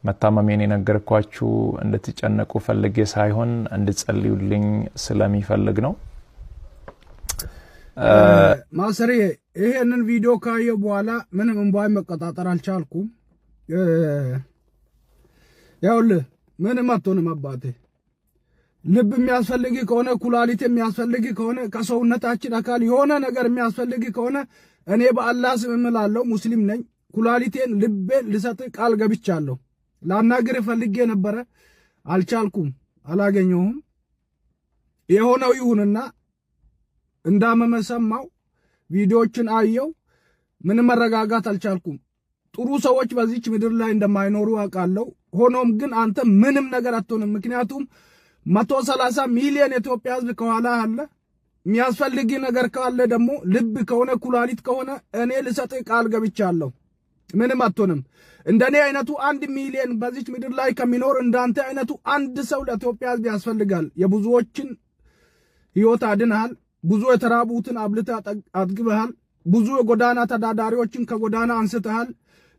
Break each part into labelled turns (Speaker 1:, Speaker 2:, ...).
Speaker 1: መታመሜን የነገርኳችሁ እንድትጨነቁ ፈልጌ ሳይሆን እንድትጸልዩልኝ ስለሚፈልግ ነው።
Speaker 2: ማሰሪ ይሄንን ቪዲዮ ካየው በኋላ ምንም እንባይ መቆጣጠር አልቻልኩም። ያውልህ ምንም አትሆንም አባቴ። ልብ የሚያስፈልግ ከሆነ ኩላሊት የሚያስፈልግ ከሆነ ከሰውነታችን አካል የሆነ ነገር የሚያስፈልግ ከሆነ እኔ በአላህ ስም እምላለሁ ሙስሊም ነኝ። ኩላሊቴን ልቤን ልሰጥ ቃል ገብቻለሁ። ላናግር ፈልጌ ነበር አልቻልኩም፣ አላገኘሁም። የሆነው ይሁንና እንዳመመሰማው ቪዲዮችን አየው ምንም መረጋጋት አልቻልኩም። ጥሩ ሰዎች በዚች ምድር ላይ እንደማይኖሩ አውቃለሁ። ሆኖም ግን አንተ ምንም ነገር አትሆንም። ምክንያቱም 130 ሚሊዮን ኢትዮጵያ ህዝብ ከኋላ አለ። የሚያስፈልግ ነገር ካለ ደግሞ ልብ ከሆነ ኩላሊት ከሆነ እኔ ልሰጥ ቃል ገብቻለሁ። ምንም አትሆንም። እንደኔ አይነቱ 1 ሚሊዮን በዚች ምድር ላይ ከሚኖር እንዳንተ አይነቱ አንድ ሰው ለኢትዮጵያ ህዝብ ያስፈልጋል። የብዙዎችን ህይወት አድነሃል። ብዙ የተራቡትን አብልተህ አጥግበሃል። ብዙ የጎዳና ተዳዳሪዎችን ከጎዳና አንስተሃል።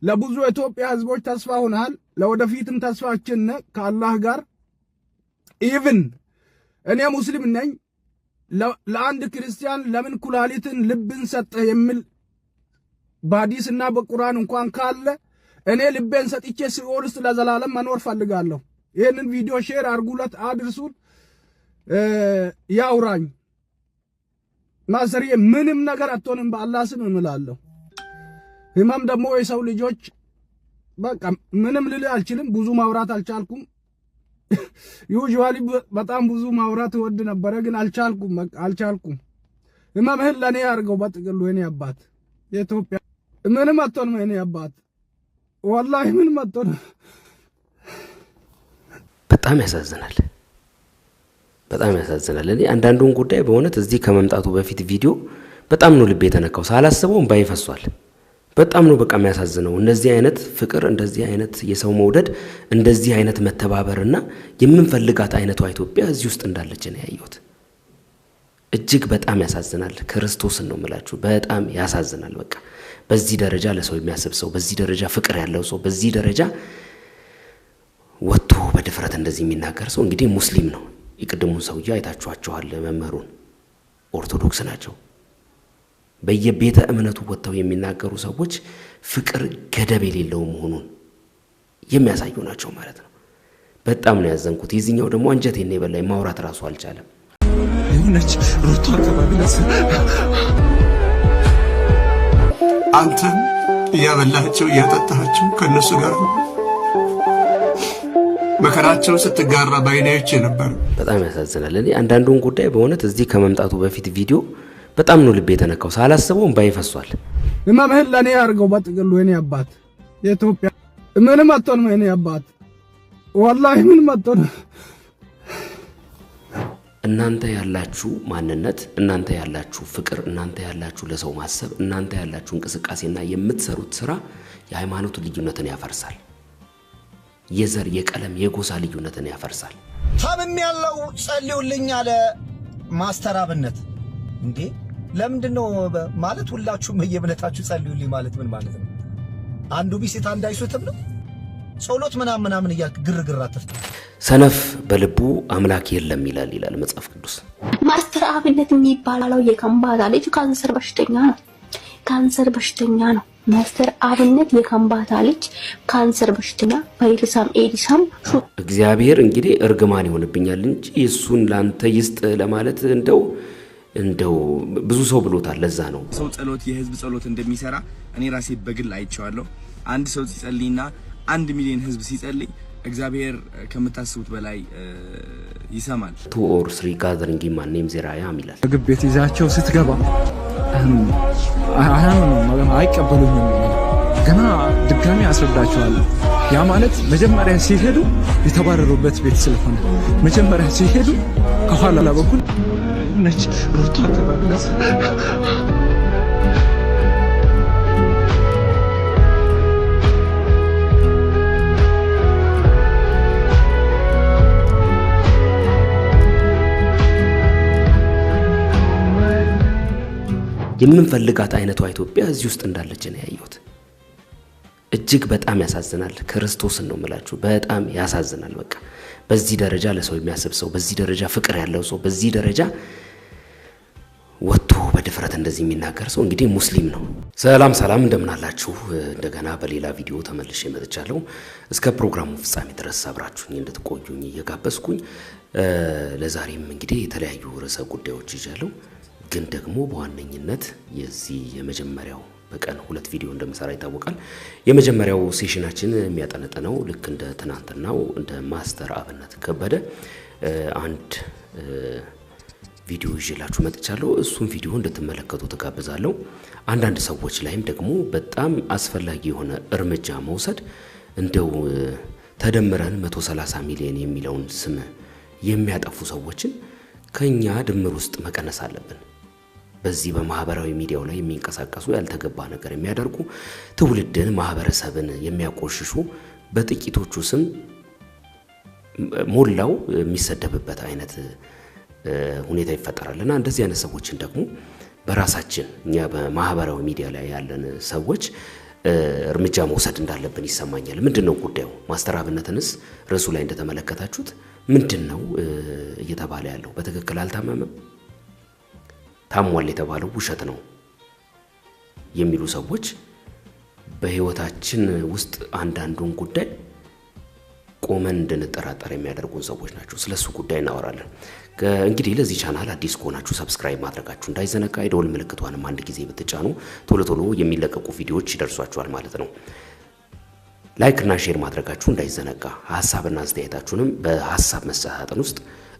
Speaker 2: ለብዙ ኢትዮጵያ ህዝቦች ተስፋ ሆነሃል። ለወደፊትም ተስፋችን ነህ ከአላህ ጋር። ኢቭን እኔ ሙስሊም ነኝ። ለአንድ ክርስቲያን ለምን ኩላሊትን ልብን ሰጠህ የሚል በሐዲስና በቁርአን እንኳን ካለ እኔ ልቤን ሰጥቼ ሲኦል ውስጥ ለዘላለም መኖር ፈልጋለሁ። ይሄንን ቪዲዮ ሼር አድርጉለት፣ አድርሱት፣ ያውራኝ። ማሰሪ ምንም ነገር አትሆንም በአላህ ስም እምላለሁ። ህመም ደግሞ የሰው ልጆች በቃ ምንም ልል አልችልም። ብዙ ማውራት አልቻልኩም። ዩዥዋሊ በጣም ብዙ ማውራት ወድ ነበር ግን አልቻልኩም። በቃ አልቻልኩም። ህመምህን ለኔ ያርገው በጥቅሉ የኔ አባት የኢትዮጵያ ምንም አትሆንም የኔ አባት ወላሂ ምንም አትሆንም።
Speaker 3: በጣም ያሳዝናል። በጣም ያሳዝናል። እኔ አንዳንዱን ጉዳይ በእውነት እዚህ ከመምጣቱ በፊት ቪዲዮ በጣም ነው ልቤ የተነካው። ሳላስበው እንባዬ ፈሷል። በጣም ነው በቃ የሚያሳዝነው። እንደዚህ አይነት ፍቅር፣ እንደዚህ አይነት የሰው መውደድ፣ እንደዚህ አይነት መተባበርና የምንፈልጋት አይነቷ ኢትዮጵያ እዚህ ውስጥ እንዳለች ነው ያየሁት። እጅግ በጣም ያሳዝናል። ክርስቶስን ነው የምላችሁ፣ በጣም ያሳዝናል። በቃ በዚህ ደረጃ ለሰው የሚያስብ ሰው፣ በዚህ ደረጃ ፍቅር ያለው ሰው፣ በዚህ ደረጃ ወጥቶ በድፍረት እንደዚህ የሚናገር ሰው እንግዲህ ሙስሊም ነው። የቅድሙን ሰውዬ አይታችኋቸዋል። መምህሩን ኦርቶዶክስ ናቸው። በየቤተ እምነቱ ወጥተው የሚናገሩ ሰዎች ፍቅር ገደብ የሌለው መሆኑን የሚያሳዩ ናቸው ማለት ነው። በጣም ነው ያዘንኩት። የዚህኛው ደግሞ አንጀቴን የበላኝ ማውራት ራሱ አልቻለም።
Speaker 4: የሆነች ሩታ አካባቢነት አንተን እያበላቸው እያጠጣቸው ከነሱ ጋር መከራቸው ስትጋራ ባይናዮች ነበር።
Speaker 3: በጣም ያሳዝናል። እኔ አንዳንዱን ጉዳይ በእውነት እዚህ ከመምጣቱ በፊት ቪዲዮ በጣም ነው ልቤ የተነካው። ሳላስበው እንባዬ ፈሷል።
Speaker 2: ህመምህን ለኔ ያርገው በጥቅሉ የኔ አባት የኢትዮጵያ ምንም አትሆንም የኔ አባት ወላሂ ምንም አትሆንም።
Speaker 3: እናንተ ያላችሁ ማንነት፣ እናንተ ያላችሁ ፍቅር፣ እናንተ ያላችሁ ለሰው ማሰብ፣ እናንተ ያላችሁ እንቅስቃሴና የምትሰሩት ስራ የሃይማኖት ልዩነትን ያፈርሳል። የዘር የቀለም የጎሳ ልዩነትን ያፈርሳል።
Speaker 5: ታምም ያለው ጸልዩልኝ አለ ማስተር አብነት። እንዴ ለምንድነው ማለት ሁላችሁም በየእምነታችሁ ጸልዩልኝ ማለት ምን ማለት ነው? አንዱ ቢሲት አንድ አይሱትም ነው ጸሎት ምናምን እያልክ ግርግር አትፍታ።
Speaker 3: ሰነፍ በልቡ አምላክ የለም ይላል መጽሐፍ ቅዱስ።
Speaker 6: ማስተር አብነት የሚባለው የከምባታ ልጅ ካንሰር በሽተኛ ነው። ካንሰር በሽተኛ ነው። ማስተር አብነት የከምባታ ልጅ ካንሰር በሽተኛ ቫይረሳም ኤዲሳም
Speaker 3: እግዚአብሔር እንግዲህ እርግማን ይሆንብኛል እንጂ እሱን ላንተ ይስጥ ለማለት እንደው ብዙ ሰው ብሎታል። ለዛ ነው
Speaker 7: ሰው ጸሎት የህዝብ ጸሎት እንደሚሰራ እኔ ራሴ በግል አይቼዋለሁ። አንድ ሰው ሲጸልይና 1 ሚሊዮን ህዝብ ሲጸልይ እግዚአብሔር ከምታስቡት በላይ ይሰማል።
Speaker 3: 2 or 3 gathering in my name there I am ይላል።
Speaker 4: ምግብ ቤት ይዛቸው ስትገባ አይቀበሉኝም። ገና ድጋሚ አስረዳቸዋለሁ። ያ ማለት መጀመሪያ ሲሄዱ የተባረሩበት ቤት ስለሆነ መጀመሪያ ሲሄዱ ከኋላ በኩል ነች ሩታ ተባለስ
Speaker 3: የምንፈልጋት አይነቷ ኢትዮጵያ እዚህ ውስጥ እንዳለች ነው ያየሁት። እጅግ በጣም ያሳዝናል። ክርስቶስን ነው የምላችሁ፣ በጣም ያሳዝናል። በቃ በዚህ ደረጃ ለሰው የሚያስብ ሰው፣ በዚህ ደረጃ ፍቅር ያለው ሰው፣ በዚህ ደረጃ ወጥቶ በድፍረት እንደዚህ የሚናገር ሰው እንግዲህ ሙስሊም ነው። ሰላም እንደምን አላችሁ? እንደገና በሌላ ቪዲዮ ተመልሼ መጥቻለሁ። እስከ ፕሮግራሙ ፍጻሜ ድረስ አብራችሁኝ እንድትቆዩኝ እየጋበዝኩኝ ለዛሬም እንግዲህ የተለያዩ ርዕሰ ጉዳዮች ይዣለሁ። ግን ደግሞ በዋነኝነት የዚህ የመጀመሪያው በቀን 2 ቪዲዮ እንደምሰራ ይታወቃል። የመጀመሪያው ሴሽናችን የሚያጠነጥነው ልክ እንደ ትናንትናው እንደ ማስተር አብነት ከበደ አንድ ቪዲዮ ይዤላችሁ መጥቻለሁ። እሱን ቪዲዮ እንድትመለከቱ ተጋብዛለሁ። አንዳንድ ሰዎች ላይም ደግሞ በጣም አስፈላጊ የሆነ እርምጃ መውሰድ እንደው ተደምረን 130 ሚሊዮን የሚለውን ስም የሚያጠፉ ሰዎችን ከኛ ድምር ውስጥ መቀነስ አለብን። በዚህ በማህበራዊ ሚዲያው ላይ የሚንቀሳቀሱ ያልተገባ ነገር የሚያደርጉ ትውልድን፣ ማህበረሰብን የሚያቆሽሹ በጥቂቶቹ ስም ሞላው የሚሰደብበት አይነት ሁኔታ ይፈጠራልና እንደዚህ አይነት ሰዎችን ደግሞ በራሳችን እኛ በማህበራዊ ሚዲያ ላይ ያለን ሰዎች እርምጃ መውሰድ እንዳለብን ይሰማኛል። ምንድነው ጉዳዩ? ማስተር አብነትንስ ርዕሱ ላይ እንደተመለከታችሁት ምንድነው እየተባለ ያለው? በትክክል አልታመመም፣ ታሟል የተባለው ውሸት ነው የሚሉ ሰዎች በህይወታችን ውስጥ አንዳንዱን ጉዳይ ቆመን እንድንጠራጠር የሚያደርጉን ሰዎች ናቸው። ስለሱ ጉዳይ እናወራለን። እንግዲህ ለዚህ ቻናል አዲስ ከሆናችሁ ሰብስክራይብ ማድረጋችሁ እንዳይዘነጋ፣ የደወል ምልክቷንም አንድ ጊዜ ብትጫኑ ቶሎ የሚለቀቁ ቪዲዮዎች ይደርሷችኋል ማለት ነው። ላይክ እና ሼር ማድረጋችሁ እንዳይዘነጋ፣ ሐሳብና አስተያየታችሁንም በሐሳብ መስጫ ሳጥን ውስጥ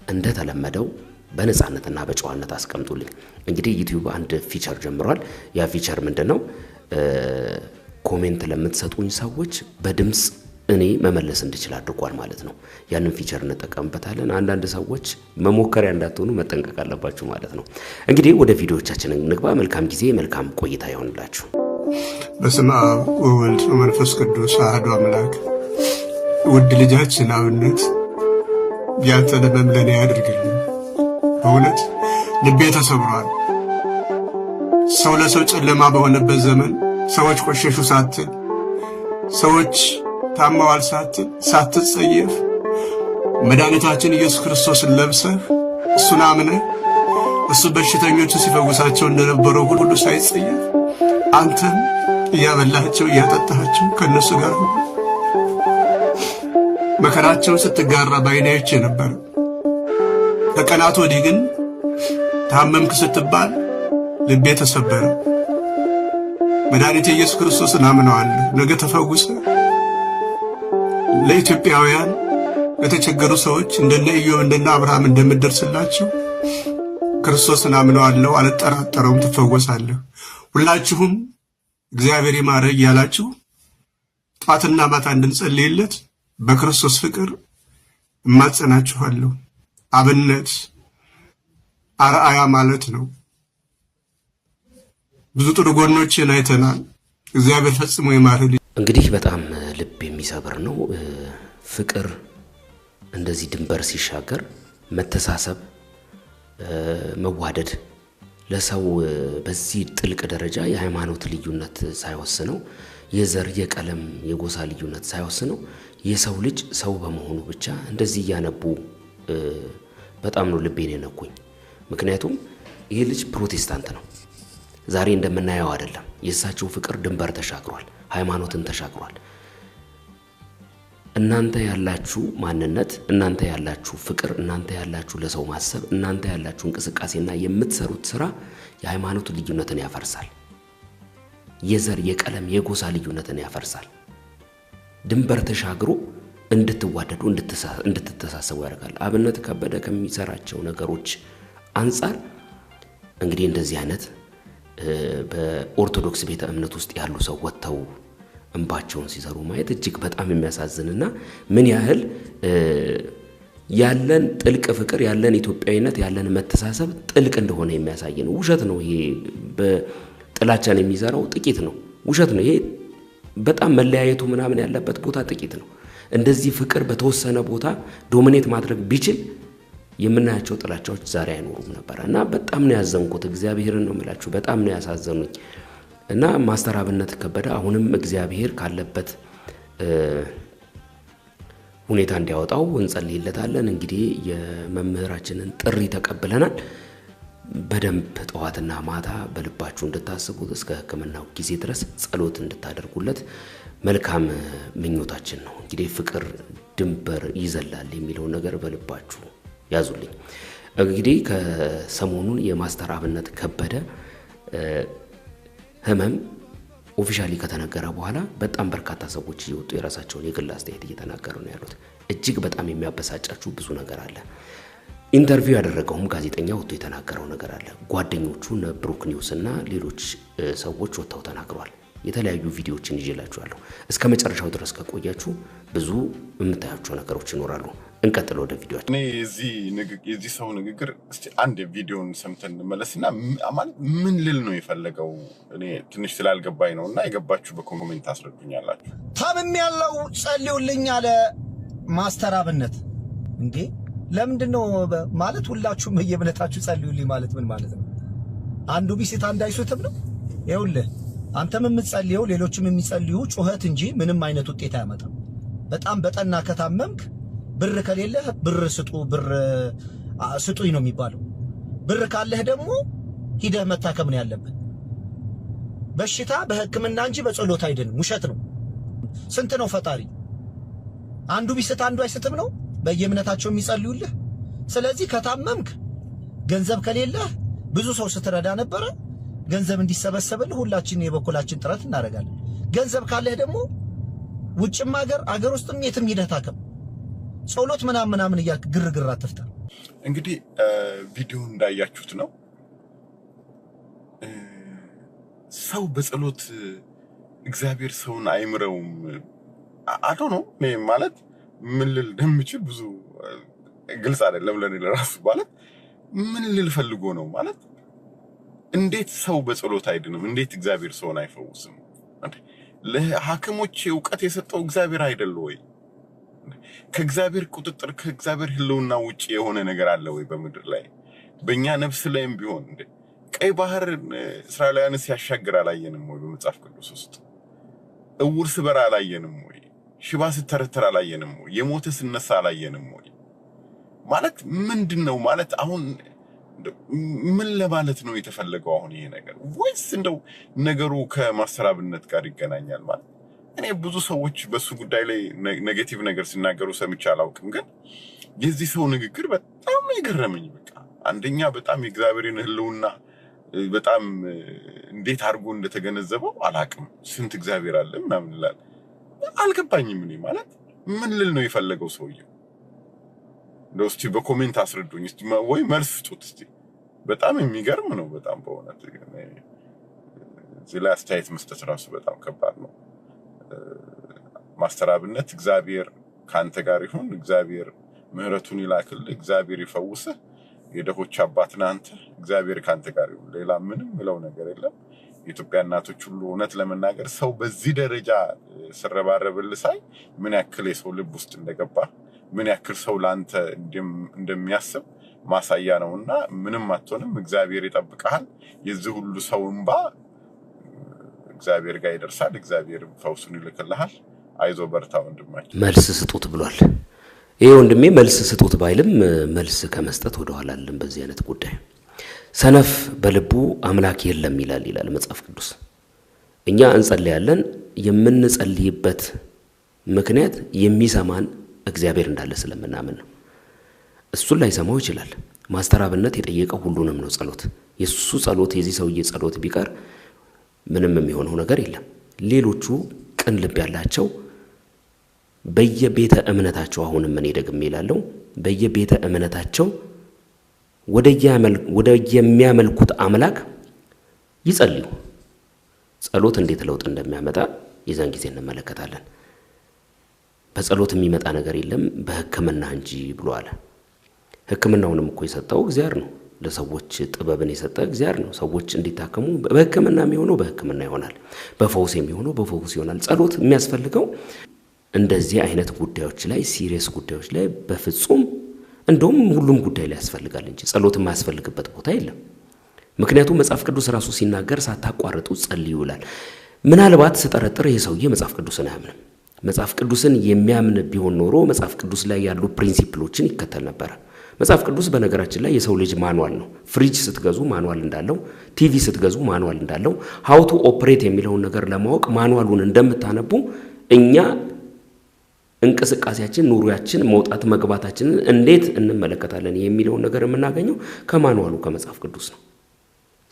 Speaker 3: እንደተለመደው በነጻነትና በጨዋነት አስቀምጡልኝ። እንግዲህ ዩቲዩብ አንድ ፊቸር ጀምሯል። ያ ፊቸር ምንድነው? ኮሜንት ለምትሰጡኝ ሰዎች በድምጽ እኔ መመለስ እንድችል አድርጓል ማለት ነው። ያንን ፊቸር እንጠቀምበታለን። አንዳንድ ሰዎች መሞከሪያ እንዳትሆኑ መጠንቀቅ አለባችሁ ማለት ነው። እንግዲህ ወደ ቪዲዮዎቻችን እንግባ። መልካም ጊዜ፣ መልካም ቆይታ ይሆንላችሁ።
Speaker 8: በስመ አብ ወወልድ ወመንፈስ ቅዱስ አሐዱ አምላክ። ውድ ልጃችን አብነት ያንተን ሕመም ለኔ ያድርግልኝ። በእውነት ልቤ ተሰብሯል። ሰው ለሰው ጨለማ በሆነበት ዘመን ሰዎች ቆሸሹ ሳትል፣ ሰዎች ታማዋል ሳትል፣ ሳትጸየፍ መድኃኒታችን ኢየሱስ ክርስቶስን ለብሰህ እሱን አምነህ እሱ በሽተኞችን ሲፈውሳቸው እንደነበረው ሁሉ ሳይጸየፍ አንተም እያበላቸው እያጠጣቸው ከነሱ ጋር መከራቸውን ስትጋራ በዓይኔ አይቼ ነበር። ከቀናት ወዲህ ግን ታመምክ ስትባል ልቤ ተሰበረ። መድኃኒቴ ኢየሱስ ክርስቶስን አምነዋለሁ። ነገ ተፈውሰ ለኢትዮጵያውያን ለተቸገሩ ሰዎች እንደነ ኢዮብ እንደነ አብርሃም እንደምደርስላቸው ክርስቶስን አምነዋለሁ፣ አልጠራጠረውም፣ ትፈወሳለህ። ሁላችሁም እግዚአብሔር ይማረህ እያላችሁ ጧትና ማታ እንድንጸልይለት በክርስቶስ ፍቅር እማጸናችኋለሁ። አብነት አርአያ ማለት ነው። ብዙ ጥሩ ጎኖችን አይተናል። እግዚአብሔር ፈጽሞ ይማረህ።
Speaker 3: እንግዲህ በጣም ልብ የሚሰብር ነው። ፍቅር እንደዚህ ድንበር ሲሻገር መተሳሰብ፣ መዋደድ ለሰው በዚህ ጥልቅ ደረጃ የሃይማኖት ልዩነት ሳይወስነው፣ የዘር የቀለም የጎሳ ልዩነት ሳይወስነው የሰው ልጅ ሰው በመሆኑ ብቻ እንደዚህ እያነቡ በጣም ነው ልቤን የነኩኝ። ምክንያቱም ይሄ ልጅ ፕሮቴስታንት ነው። ዛሬ እንደምናየው አይደለም። የእሳቸው ፍቅር ድንበር ተሻግሯል፣ ሃይማኖትን ተሻግሯል። እናንተ ያላችሁ ማንነት፣ እናንተ ያላችሁ ፍቅር፣ እናንተ ያላችሁ ለሰው ማሰብ፣ እናንተ ያላችሁ እንቅስቃሴና የምትሰሩት ስራ የሃይማኖት ልዩነትን ያፈርሳል። የዘር የቀለም የጎሳ ልዩነትን ያፈርሳል። ድንበር ተሻግሮ እንድትዋደዱ እንድትተሳሰቡ ያደርጋል። አብነት ከበደ ከሚሰራቸው ነገሮች አንጻር እንግዲህ እንደዚህ አይነት በኦርቶዶክስ ቤተ እምነት ውስጥ ያሉ ሰው ወጥተው እንባቸውን ሲሰሩ ማየት እጅግ በጣም የሚያሳዝንና ምን ያህል ያለን ጥልቅ ፍቅር፣ ያለን ኢትዮጵያዊነት፣ ያለን መተሳሰብ ጥልቅ እንደሆነ የሚያሳይ ነው። ውሸት ነው ይሄ። በጥላቻን የሚዘራው ጥቂት ነው። ውሸት ነው ይሄ። በጣም መለያየቱ ምናምን ያለበት ቦታ ጥቂት ነው። እንደዚህ ፍቅር በተወሰነ ቦታ ዶሚኔት ማድረግ ቢችል የምናያቸው ጥላቻዎች ዛሬ አይኖሩም ነበር። እና በጣም ነው ያዘንኩት። እግዚአብሔርን ነው የምላችሁ፣ በጣም ነው ያሳዘኑኝ። እና ማስተር አብነት ከበደ አሁንም እግዚአብሔር ካለበት ሁኔታ እንዲያወጣው እንጸልይለታለን። እንግዲህ የመምህራችንን ጥሪ ተቀብለናል። በደንብ ጠዋትና ማታ በልባችሁ እንድታስቡት እስከ ሕክምናው ጊዜ ድረስ ጸሎት እንድታደርጉለት መልካም ምኞታችን ነው። እንግዲህ ፍቅር ድንበር ይዘላል የሚለው ነገር በልባችሁ ያዙልኝ። እንግዲህ ከሰሞኑን የማስተር አብነት ከበደ ህመም ኦፊሻሊ ከተነገረ በኋላ በጣም በርካታ ሰዎች እየወጡ የራሳቸውን የግል አስተያየት እየተናገሩ ነው ያሉት። እጅግ በጣም የሚያበሳጫችሁ ብዙ ነገር አለ። ኢንተርቪው ያደረገውም ጋዜጠኛ ወጥቶ የተናገረው ነገር አለ። ጓደኞቹ ብሩክ ኒውስ እና ሌሎች ሰዎች ወጥተው ተናግረዋል። የተለያዩ ቪዲዮዎችን ይዤላችኋለሁ። እስከ መጨረሻው ድረስ ከቆያችሁ ብዙ የምታያቸው ነገሮች ይኖራሉ። እንቀጥል ወደ ቪዲዮአችን።
Speaker 9: እኔ የዚህ ሰው ንግግር እስቲ አንድ ቪዲዮን ሰምተን እንመለስና ማለት ምን ልል ነው የፈለገው እኔ ትንሽ ስላልገባኝ ነውና የገባችሁ በኮሜንት አስረዱኛላችሁ።
Speaker 5: ታምም ያለው ጸልዩልኝ አለ ማስተር አብነት። እንዴ ለምንድነው ማለት ሁላችሁም በየእምነታችሁ ጸልዩልኝ ማለት ምን ማለት ነው? አንዱ ቢስት አንድ አይሱትም ነው? ይኸውልህ አንተም የምትጸልየው ሌሎችም የሚጸልዩ ጩኸት እንጂ ምንም አይነት ውጤት አያመጣም። በጣም በጠና ከታመምክ ብር ከሌለህ ብር ስጡኝ ነው የሚባለው። ብር ካለህ ደግሞ ሂደህ መታከም ነው ያለብህ። በሽታ በሕክምና እንጂ በጸሎት አይደለም፣ ውሸት ነው። ስንት ነው ፈጣሪ? አንዱ ቢስት አንዱ አይስትም ነው በየእምነታቸው የሚጸልዩልህ። ስለዚህ ከታመምክ ገንዘብ ከሌለህ ብዙ ሰው ስትረዳ ነበረ። ገንዘብ እንዲሰበሰብልህ ሁላችን የበኩላችን ጥረት እናደርጋለን። ገንዘብ ካለህ ደግሞ ውጭም አገር ውስጥም የትም ሂደህ ታከም። ጸሎት ምናምን እያልክ ግርግር አትፍጠር።
Speaker 9: እንግዲህ ቪዲዮ እንዳያችሁት ነው። ሰው በጸሎት እግዚአብሔር ሰውን አይምረውም አቶ ነው ማለት ምን ልል እንደምችል ብዙ ግልጽ አይደለም ለኔ ለራሱ። ማለት ምን ልል ፈልጎ ነው ማለት እንዴት ሰው በጸሎት አይድንም? እንዴት እግዚአብሔር ሰውን አይፈውስም? ለሐኪሞች ዕውቀት የሰጠው እግዚአብሔር አይደለ ወይ? ከእግዚአብሔር ቁጥጥር ከእግዚአብሔር ህልውና ውጪ የሆነ ነገር አለ ወይ በምድር ላይ? በእኛ ነፍስ ላይም ቢሆን ቀይ ባህር እስራኤላውያን ሲያሻግር አላየንም ወይ? በመጽሐፍ ቅዱስ ውስጥ እውር ሲበራ አላየንም ወይ? ሽባ ሲተረተር አላየንም ወይ? የሞተ ሲነሳ አላየንም ወይ? ማለት ምንድነው ማለት አሁን ምን ለማለት ነው የተፈለገው አሁን ይሄ ነገር? ወይስ እንደው ነገሩ ከማስተር አብነት ጋር ይገናኛል ማለት? እኔ ብዙ ሰዎች በሱ ጉዳይ ላይ ኔጌቲቭ ነገር ሲናገሩ ሰምቼ አላውቅም፣ ግን የዚህ ሰው ንግግር በጣም የገረመኝ በቃ አንደኛ በጣም የእግዚአብሔርን ህልውና በጣም እንዴት አድርጎ እንደተገነዘበው አላውቅም። ስንት እግዚአብሔር አለ ምናምን ይላል አልገባኝም። እኔ ማለት ምን ልል ነው የፈለገው ሰውየው? እስቲ በኮሜንት አስረዱኝ እስቲ ወይ መልስ ስጡት እስቲ። በጣም የሚገርም ነው በጣም በእውነት እዚህ ላይ አስተያየት መስጠት ራሱ በጣም ከባድ ነው። ማስተር አብነት እግዚአብሔር ካንተ ጋር ይሁን፣ እግዚአብሔር ምህረቱን ይላክልህ፣ እግዚአብሔር ይፈውስህ፣ የደሆች አባት ነህ አንተ፣ እግዚአብሔር ካንተ ጋር ይሁን። ሌላ ምንም ምለው ነገር የለም። የኢትዮጵያ እናቶች ሁሉ እውነት ለመናገር ሰው በዚህ ደረጃ ሲረባረብልህ ሳይ ምን ያክል የሰው ልብ ውስጥ እንደገባ ምን ያክል ሰው ላንተ እንደሚያስብ ማሳያ ነውና ምንም አትሆንም። እግዚአብሔር ይጠብቃል። የዚህ ሁሉ ሰው እንባ እግዚአብሔር ጋር ይደርሳል። እግዚአብሔር ፈውሱን ይልክልሃል። አይዞ በርታ ወንድማችን።
Speaker 3: መልስ ስጡት ብሏል። ይሄ ወንድሜ መልስ ስጡት ባይልም መልስ ከመስጠት ወደ ኋላ አይደለም። በዚህ አይነት ጉዳይ ሰነፍ በልቡ አምላክ የለም ይላል መጽሐፍ ቅዱስ። እኛ እንጸልያለን። የምንጸልይበት ምክንያት የሚሰማን እግዚአብሔር እንዳለ ስለምናምን ነው። እሱን ላይ ሰማው ይችላል። ማስተር አብነት የጠየቀው ሁሉንም ነው ጸሎት። የሱ ጸሎት የዚህ ሰውዬ ጸሎት ቢቀር ምንም የሚሆነው ነገር የለም። ሌሎቹ ቅን ልብ ያላቸው በየቤተ እምነታቸው አሁንም እኔ ደግሜ እላለሁ በየቤተ እምነታቸው ወደ የሚያመልኩት አምላክ ይጸልዩ። ጸሎት እንዴት ለውጥ እንደሚያመጣ የዛን ጊዜ እንመለከታለን። በጸሎት የሚመጣ ነገር የለም በሕክምና እንጂ ብሎ አለ። ሕክምናውንም እኮ የሰጠው እግዚአብሔር ነው። ለሰዎች ጥበብን የሰጠ እግዚአብሔር ነው። ሰዎች እንዲታከሙ በሕክምና የሚሆነው በሕክምና ይሆናል፣ በፈውስ የሚሆነው በፈውስ ይሆናል። ጸሎት የሚያስፈልገው እንደዚህ አይነት ጉዳዮች ላይ ሲሪየስ ጉዳዮች ላይ በፍጹም እንደውም ሁሉም ጉዳይ ላይ ያስፈልጋል እንጂ ጸሎት የማያስፈልግበት ቦታ የለም። ምክንያቱም መጽሐፍ ቅዱስ ራሱ ሲናገር ሳታቋርጡ ጸልዩ ይላል። ምናልባት ስጠረጥር የሰውዬ መጽሐፍ ቅዱስን አያምንም። መጽሐፍ ቅዱስን የሚያምን ቢሆን ኖሮ መጽሐፍ ቅዱስ ላይ ያሉ ፕሪንሲፕሎችን ይከተል ነበር። መጽሐፍ ቅዱስ በነገራችን ላይ የሰው ልጅ ማኑዋል ነው። ፍሪጅ ስትገዙ ማኑዋል እንዳለው፣ ቲቪ ስትገዙ ማኑዋል እንዳለው፣ ሃው ቱ ኦፕሬት የሚለውን ነገር ለማወቅ ማኑዋሉን እንደምታነቡ እኛ እንቅስቃሴያችን፣ ኑሮያችን፣ መውጣት መግባታችንን እንዴት እንመለከታለን የሚለውን ነገር የምናገኘው ከማኑዋሉ ከመጽሐፍ ቅዱስ ነው።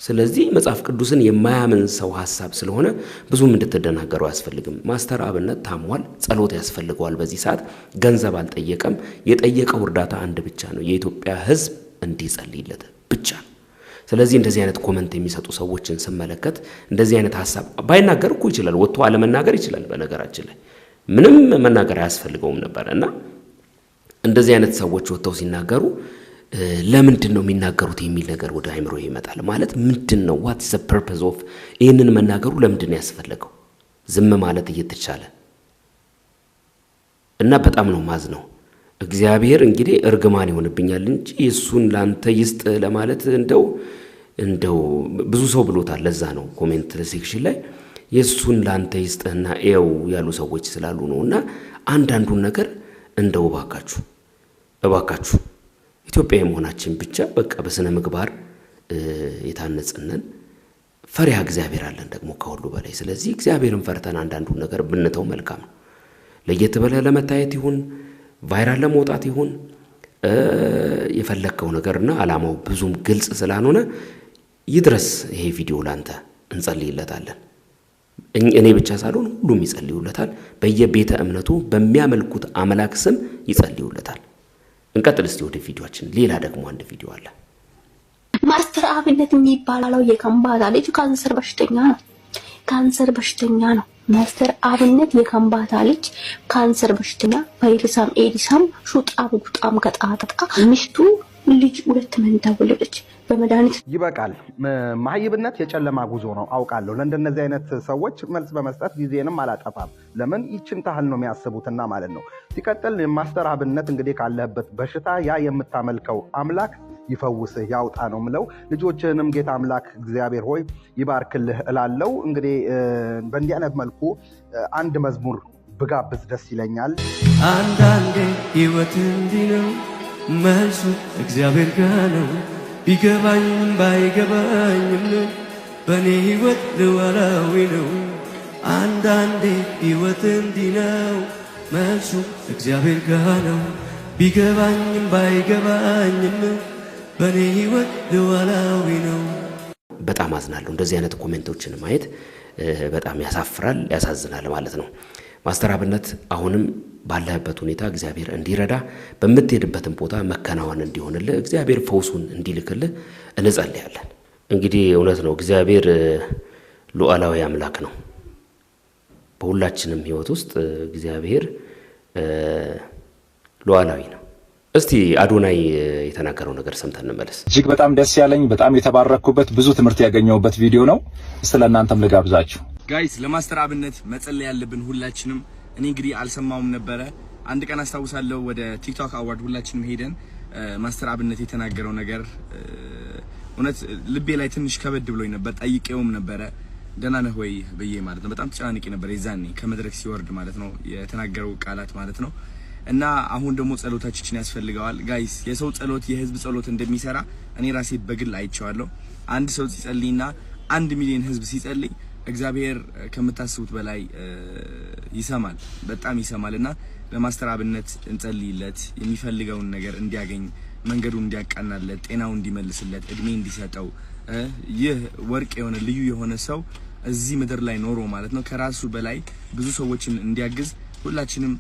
Speaker 3: ስለዚህ መጽሐፍ ቅዱስን የማያምን ሰው ሐሳብ ስለሆነ ብዙም እንድትደናገሩ አያስፈልግም። ማስተር አብነት ታሟል፣ ጸሎት ያስፈልገዋል። በዚህ ሰዓት ገንዘብ አልጠየቀም። የጠየቀው እርዳታ አንድ ብቻ ነው፣ የኢትዮጵያ ሕዝብ እንዲጸልይለት ብቻ። ስለዚህ እንደዚህ አይነት ኮሜንት የሚሰጡ ሰዎችን ስመለከት እንደዚህ አይነት ሐሳብ ባይናገር እኮ ይችላል፣ ወጥቶ አለመናገር ይችላል። በነገራችን ላይ ምንም መናገር አያስፈልገውም ነበር እና እንደዚህ አይነት ሰዎች ወጥተው ሲናገሩ ለምንድን ነው የሚናገሩት የሚል ነገር ወደ አይምሮ ይመጣል። ማለት ምንድነው what is the purpose of ይሄንን መናገሩ ለምንድን ነው ያስፈልገው? ዝም ማለት እየተቻለ እና በጣም ነው ማዝነው። እግዚአብሔር እንግዲህ እርግማን ይሆንብኛል እንጂ እሱን ላንተ ይስጥ ለማለት እንደው ብዙ ሰው ብሎታል። ለዛ ነው ኮሜንት ሴክሽን ላይ የሱን ላንተ ይስጥና ኤው ያሉ ሰዎች ስላሉ ነውና አንዳንዱን ነገር እንደው እባካችሁ ኢትዮጵያ የመሆናችን ብቻ በቃ በስነ ምግባር የታነጽነን ፈሪሃ እግዚአብሔር አለን ደግሞ ከሁሉ በላይ። ስለዚህ እግዚአብሔርን ፈርተን አንዳንዱን ነገር ብንተው መልካም ነው። ለየት ብለህ ለመታየት ይሁን ቫይራል ለመውጣት ይሁን የፈለከው ነገርና አላማው ብዙም ግልጽ ስላልሆነ ይድረስ ይሄ ቪዲዮ ላንተ እንጸልይለታለን። እኔ ብቻ ሳልሆን ሁሉም ይጸልዩለታል። በየቤተ እምነቱ በሚያመልኩት አምላክ ስም ይጸልዩለታል። እንቀጥል እስቲ ወደ ቪዲዮአችን። ሌላ ደግሞ አንድ ቪዲዮ አለ።
Speaker 6: ማስተር አብነት የሚባለው የከምባታ ልጅ ካንሰር በሽተኛ ነው። ማስተር አብነት የከምባታ ልጅ ካንሰር በሽተኛ ቫይረስም ኤዲስም ሹጣም ጉጣም ከጣጣ ሚስቱ ልጅ ሁለት መንታ ወለደች። በመድኃኒት
Speaker 10: ይበቃል። ማህይብነት የጨለማ ጉዞ ነው አውቃለሁ። ለእንደነዚህ አይነት ሰዎች መልስ በመስጠት ጊዜንም አላጠፋም። ለምን ይችን ታህል ነው የሚያስቡትና ማለት ነው። ሲቀጥል ማስተር አብነት እንግዲህ ካለህበት በሽታ ያ የምታመልከው አምላክ ይፈውስህ ያውጣ ነው ምለው። ልጆችህንም ጌታ አምላክ እግዚአብሔር ሆይ ይባርክልህ እላለሁ። እንግዲህ በእንዲህ አይነት መልኩ አንድ መዝሙር ብጋብዝ ደስ ይለኛል።
Speaker 11: አንዳንዴ ህይወት እንዲህ ነው፣ መልሱ እግዚአብሔር ጋር ነው። ቢገባኝም ባይገባኝም በእኔ ህይወት ልዋላዊ ነው። አንዳንዴ ህይወት እንዲህ ነው፣ መልሱ እግዚአብሔር ጋር ነው። ቢገባኝም ባይገባኝም በእኔ ህይወት ልዋላዊ ነው።
Speaker 3: በጣም አዝናለሁ። እንደዚህ አይነት ኮሜንቶችን ማየት በጣም ያሳፍራል፣ ያሳዝናል ማለት ነው። ማስተር አብነት አሁንም ባለህበት ሁኔታ እግዚአብሔር እንዲረዳ በመትሄድበትም ቦታ መከናወን እንዲሆንልህ እግዚአብሔር ፈውሱን እንዲልክልህ እንጸልያለን። እንግዲህ እውነት ነው እግዚአብሔር ሉዓላዊ አምላክ ነው። በሁላችንም ህይወት ውስጥ እግዚአብሔር ሉዓላዊ ነው። እስቲ አዶናይ የተናገረው ነገር ሰምተን እንመለስ።
Speaker 12: እጅግ በጣም ደስ ያለኝ በጣም የተባረኩበት ብዙ ትምህርት ያገኘሁበት ቪዲዮ ነው። ስለናንተም ልጋብዛችሁ።
Speaker 7: ጋይስ ለማስተር አብነት መጸለይ ያለብን ሁላችንም። እኔ እንግዲህ አልሰማውም ነበር። አንድ ቀን አስታውሳለሁ ወደ ቲክቶክ አዋርድ ሁላችንም ሄደን ማስተር አብነት የተናገረው ነገር እውነት ልቤ ላይ ትንሽ ከበድ ብሎኝ ነበር። ጠይቄውም ነበር ደህና ነህ ወይ ብዬ ማለት ነው። በጣም ተጨናንቄ ነበር የዛኔ ከመድረክ ሲወርድ ማለት ነው የተናገረው ቃላት ማለት ነው። እና አሁን ደግሞ ጸሎታችን ያስፈልገዋል ጋይስ። የሰው ጸሎት የህዝብ ጸሎት እንደሚሰራ እኔ ራሴ በግል አይቻለሁ። አንድ ሰው ሲጸልይና 1 ሚሊዮን ህዝብ ሲጸልይ እግዚአብሔር ከምታስቡት በላይ ይሰማል፣ በጣም ይሰማልና ለማስተር አብነት እንጸልይለት፣ የሚፈልገውን ነገር እንዲያገኝ፣ መንገዱን እንዲያቃናለት፣ ጤናው እንዲመልስለት፣ እድሜ እንዲሰጠው፣ ይህ ወርቅ የሆነ ልዩ የሆነ ሰው እዚህ ምድር ላይ ኖሮ ማለት ነው ከራሱ በላይ ብዙ ሰዎችን እንዲያግዝ ሁላችንም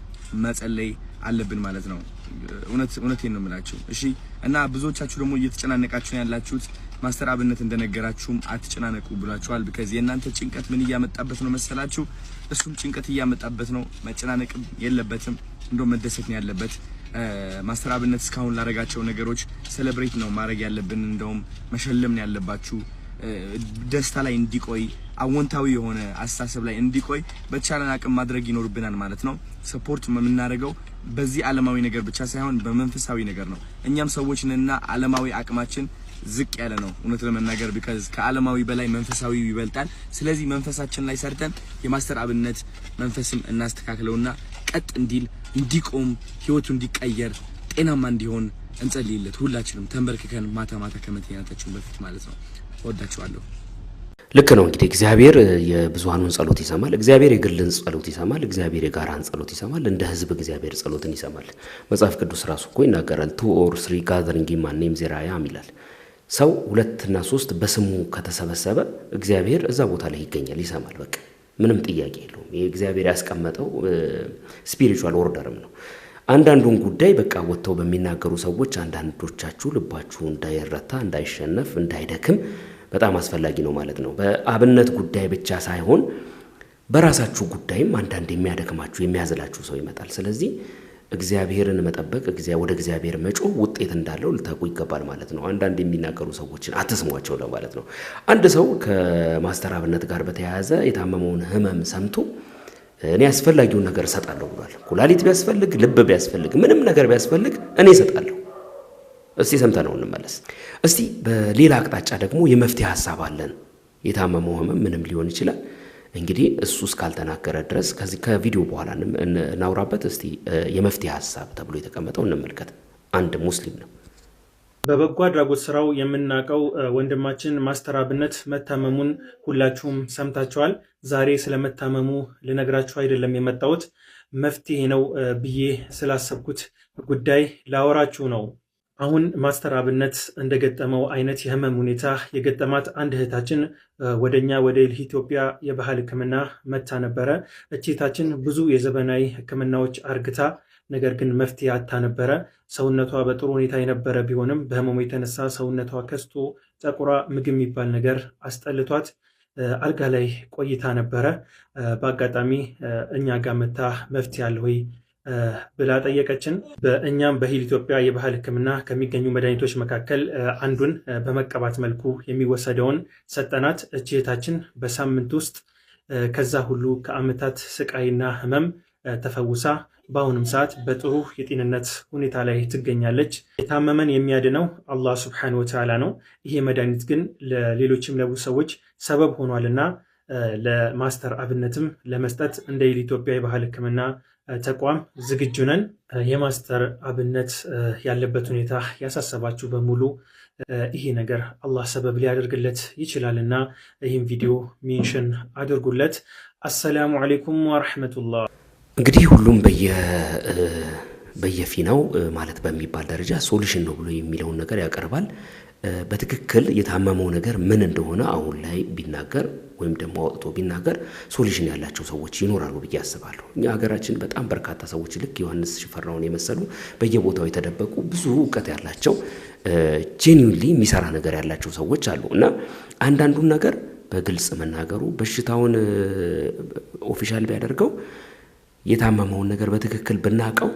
Speaker 7: መጸለይ አለብን ማለት ነው። እውነቴን ነው የምላችሁ። እሺ። እና ብዙዎቻችሁ ደግሞ እየተጨናነቃችሁ ያላችሁት ማስተር አብነት እንደነገራችሁም አትጨናነቁ ብላችኋል። because የእናንተ ጭንቀት ምን ያመጣበት ነው መሰላችሁ? እሱም ጭንቀት ያመጣበት ነው። መጨናነቅ የለበትም፣ እንደው መደሰት ነው ያለበት። ማስተር አብነት እስካሁን ላረጋቸው ነገሮች ሴሌብሬት ነው ማድረግ ያለብን፣ እንደውም መሸለም ነው ያለባችሁ። ደስታ ላይ እንዲቆይ አወንታዊ የሆነ አስተሳሰብ ላይ እንዲቆይ በቻለን አቅም ማድረግ ይኖርብናል ማለት ነው። ሰፖርት የምናደርገው በዚህ ዓለማዊ ነገር ብቻ ሳይሆን በመንፈሳዊ ነገር ነው። እኛም ሰዎች ነንና ዓለማዊ አቅማችን ዝቅ ያለ ነው እውነት ለመናገር because ከዓለማዊ በላይ መንፈሳዊ ይበልጣል። ስለዚህ መንፈሳችን ላይ ሰርተን የማስተር አብነት መንፈስም እናስተካክለውና ቀጥ እንዲል እንዲቆም ህይወቱ እንዲቀየር ጤናማ እንዲሆን እንጸልይለት ሁላችንም ተንበርክከን ማታ ማታ ከመተኛታችን በፊት ማለት ነው። ወዳችኋለሁ።
Speaker 3: ልክ ነው እንግዲህ እግዚአብሔር የብዙሃኑን ጸሎት ይሰማል። እግዚአብሔር የግልን ጸሎት ይሰማል። እግዚአብሔር የጋራን ጸሎት ይሰማል። እንደ ህዝብ እግዚአብሔር ጸሎትን ይሰማል። መጽሐፍ ቅዱስ ራሱ እኮ ይናገራል 2 or 3 gathering in my name there I am ይላል። ሰው 2 እና 3 በስሙ ከተሰበሰበ እግዚአብሔር እዛ ቦታ ላይ ይገኛል፣ ይሰማል። በቃ ምንም ጥያቄ የለውም። የእግዚአብሔር ያስቀመጠው ስፒሪቹዋል ኦርደርም ነው። አንዳንዱን ጉዳይ በቃ ወጥተው በሚናገሩ ሰዎች አንዳንዶቻችሁ ልባችሁ እንዳይረታ፣ እንዳይሸነፍ፣ እንዳይደክም በጣም አስፈላጊ ነው ማለት ነው። በአብነት ጉዳይ ብቻ ሳይሆን በራሳችሁ ጉዳይም አንዳንድ የሚያደክማችሁ የሚያዝላችሁ ሰው ይመጣል። ስለዚህ እግዚአብሔርን መጠበቅ ወደ እግዚአብሔር መጮህ ውጤት እንዳለው ልታውቁ ይገባል ማለት ነው። አንዳንድ የሚናገሩ ሰዎችን አትስሟቸው ለማለት ነው። አንድ ሰው ከማስተር አብነት ጋር በተያያዘ የታመመውን ህመም ሰምቶ እኔ አስፈላጊውን ነገር እሰጣለሁ ብሏል። ኩላሊት ቢያስፈልግ፣ ልብ ቢያስፈልግ፣ ምንም ነገር ቢያስፈልግ እኔ እሰጣለሁ። እስቲ ሰምተነው እንመለስ። እስቲ በሌላ አቅጣጫ ደግሞ የመፍትሄ ሐሳብ አለን። የታመመው ህመም ምንም ሊሆን ይችላል። እንግዲህ እሱ እስካልተናገረ ድረስ ከዚህ ከቪዲዮ በኋላ እናውራበት። እስቲ የመፍትሄ ሐሳብ ተብሎ የተቀመጠው እንመልከት። አንድ ሙስሊም ነው
Speaker 13: በበጎ አድራጎት ስራው የምናቀው ወንድማችን ማስተር አብነት መታመሙን ሁላችሁም ሰምታችኋል። ዛሬ ስለመታመሙ ልነግራችሁ አይደለም የመጣሁት፣ መፍትሄ ነው ብዬ ስላሰብኩት ጉዳይ ላወራችሁ ነው። አሁን ማስተር አብነት እንደገጠመው አይነት የህመም ሁኔታ የገጠማት አንድ እህታችን ወደኛ ወደ ኢትዮጵያ የባህል ህክምና መታ ነበረ። እህታችን ብዙ የዘመናዊ ህክምናዎች አርግታ ነገር ግን መፍትሄ አታ ነበረ። ሰውነቷ በጥሩ ሁኔታ የነበረ ቢሆንም በህመሙ የተነሳ ሰውነቷ ከስቶ ጠቁራ ምግብ የሚባል ነገር አስጠልቷት አልጋ ላይ ቆይታ ነበረ። በአጋጣሚ እኛ ጋር መታ መፍትሄ አለ ወይ ብላ ጠየቀችን። በእኛም በሂል ኢትዮጵያ የባህል ህክምና ከሚገኙ መድኃኒቶች መካከል አንዱን በመቀባት መልኩ የሚወሰደውን ሰጠናት። እህታችን በሳምንት ውስጥ ከዛ ሁሉ ከአመታት ስቃይና ህመም ተፈውሳ በአሁንም ሰዓት በጥሩ የጤንነት ሁኔታ ላይ ትገኛለች። የታመመን የሚያድነው አላህ ሱብሓነሁ ወተዓላ ነው። ይሄ መድኃኒት ግን ለሌሎችም ለብዙ ሰዎች ሰበብ ሆኗልና ለማስተር አብነትም ለመስጠት እንደ ሂል ኢትዮጵያ የባህል ህክምና ተቋም ዝግጁ ነን። የማስተር አብነት ያለበት ሁኔታ ያሳሰባችሁ በሙሉ ይሄ ነገር አላህ ሰበብ ሊያደርግለት ይችላልና ይህም ቪዲዮ ሜንሽን አድርጉለት። አሰላሙ አለይኩም ወራህመቱላህ።
Speaker 3: እንግዲህ ሁሉም በየፊናው ማለት በሚባል ደረጃ ሶሉሽን ነው ብሎ የሚለውን ነገር ያቀርባል። በትክክል የታመመው ነገር ምን እንደሆነ አሁን ላይ ቢናገር ወይም ደግሞ አውጥቶ ቢናገር ሶሉሽን ያላቸው ሰዎች ይኖራሉ ብዬ አስባለሁ። እኛ ሀገራችን በጣም በርካታ ሰዎች ልክ ዮሐንስ ሽፈራውን የመሰሉ በየቦታው የተደበቁ ብዙ ዕውቀት ያላቸው ጄኒዩንሊ የሚሰራ ነገር ያላቸው ሰዎች አሉ እና አንዳንዱን ነገር በግልጽ መናገሩ በሽታውን ኦፊሻል ቢያደርገው የታመመውን ነገር በትክክል ብናቀው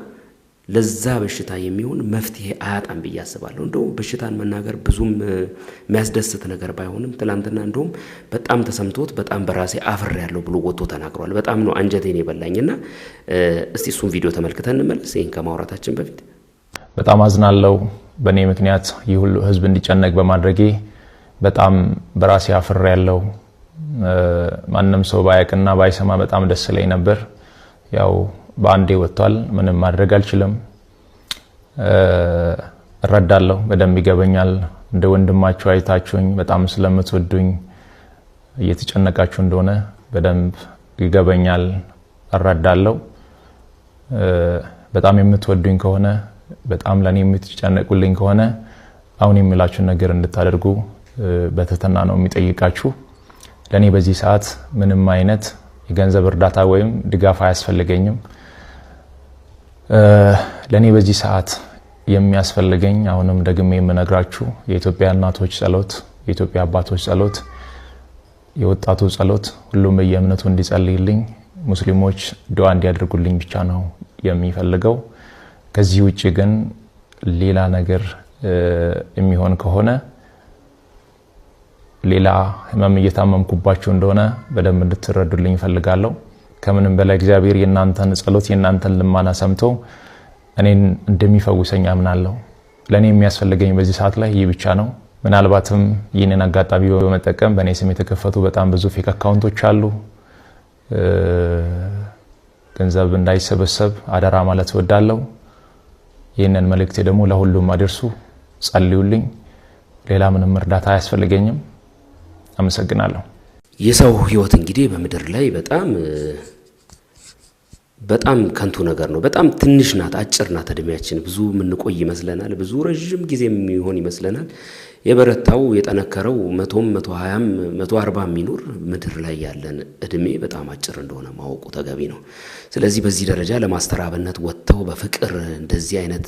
Speaker 3: ለዛ በሽታ የሚሆን መፍትሄ አያጣም ብዬ አስባለሁ። እንደውም በሽታን መናገር ብዙም የሚያስደስት ነገር ባይሆንም ትላንትና እንደውም በጣም ተሰምቶት በጣም በራሴ አፍር ያለው ብሎ ወጥቶ ተናግሯል። በጣም ነው አንጀቴን የበላኝና እስቲ እሱን ቪዲዮ ተመልክተን እንመለስ። ይሄን ከማውራታችን በፊት
Speaker 1: በጣም አዝናለሁ። በእኔ ምክንያት ይህ ሁሉ ህዝብ እንዲጨነቅ በማድረጌ በጣም በራሴ አፍር ያለው ማንንም ሰው ባያቅና ባይሰማ በጣም ደስ ይለኝ ነበር። ያው በአንዴ ወጥቷል። ምንም ማድረግ አልችልም። እረዳለሁ፣ በደንብ ይገበኛል። እንደ ወንድማችሁ አይታችሁኝ በጣም ስለምትወዱኝ እየተጨነቃችሁ እንደሆነ በደንብ ይገበኛል፣ እረዳለሁ። በጣም የምትወዱኝ ከሆነ በጣም ለኔ የምትጨነቁልኝ ከሆነ አሁን የሚላችሁ ነገር እንድታደርጉ በትህትና ነው የሚጠይቃችሁ። ለኔ በዚህ ሰዓት ምንም አይነት የገንዘብ እርዳታ ወይም ድጋፍ አያስፈልገኝም። ለኔ በዚህ ሰዓት የሚያስፈልገኝ አሁንም ደግሜ የምነግራችሁ የኢትዮጵያ እናቶች ጸሎት፣ የኢትዮጵያ አባቶች ጸሎት፣ የወጣቱ ጸሎት፣ ሁሉም በየእምነቱ እንዲጸልይልኝ፣ ሙስሊሞች ዱዓ እንዲያደርጉልኝ ብቻ ነው የሚፈልገው። ከዚህ ውጪ ግን ሌላ ነገር የሚሆን ከሆነ ሌላ ህመም እየታመምኩባችሁ እንደሆነ በደንብ እንድትረዱልኝ ፈልጋለሁ። ከምንም በላይ እግዚአብሔር የናንተን ጸሎት የናንተን ልማና ሰምቶ እኔን እንደሚፈውሰኝ አምናለሁ። ለኔ የሚያስፈልገኝ በዚህ ሰዓት ላይ ይህ ብቻ ነው። ምናልባትም ይህንን አጋጣሚ በመጠቀም በእኔ ስም የተከፈቱ በጣም ብዙ ፌክ አካውንቶች አሉ። ገንዘብ እንዳይሰበሰብ አደራ ማለት እወዳለሁ። ይህንን መልእክቴ ደግሞ ለሁሉም አድርሱ፣ ጸልዩልኝ። ሌላ ምንም እርዳታ አያስፈልገኝም። አመሰግናለሁ።
Speaker 3: የሰው ህይወት እንግዲህ በምድር ላይ በጣም ከንቱ ነገር ነው። በጣም ትንሽ ናት፣ አጭር ናት እድሜያችን። ብዙ ምንቆይ ይመስለናል፣ ብዙ ረጅም ጊዜ የሚሆን ይመስለናል። የበረታው የጠነከረው 100ም 120ም 140 የሚኖር ምድር ላይ ያለን እድሜ በጣም አጭር እንደሆነ ማወቁ ተገቢ ነው። ስለዚህ በዚህ ደረጃ ለማስተር አብነት ወጥተው በፍቅር እንደዚህ አይነት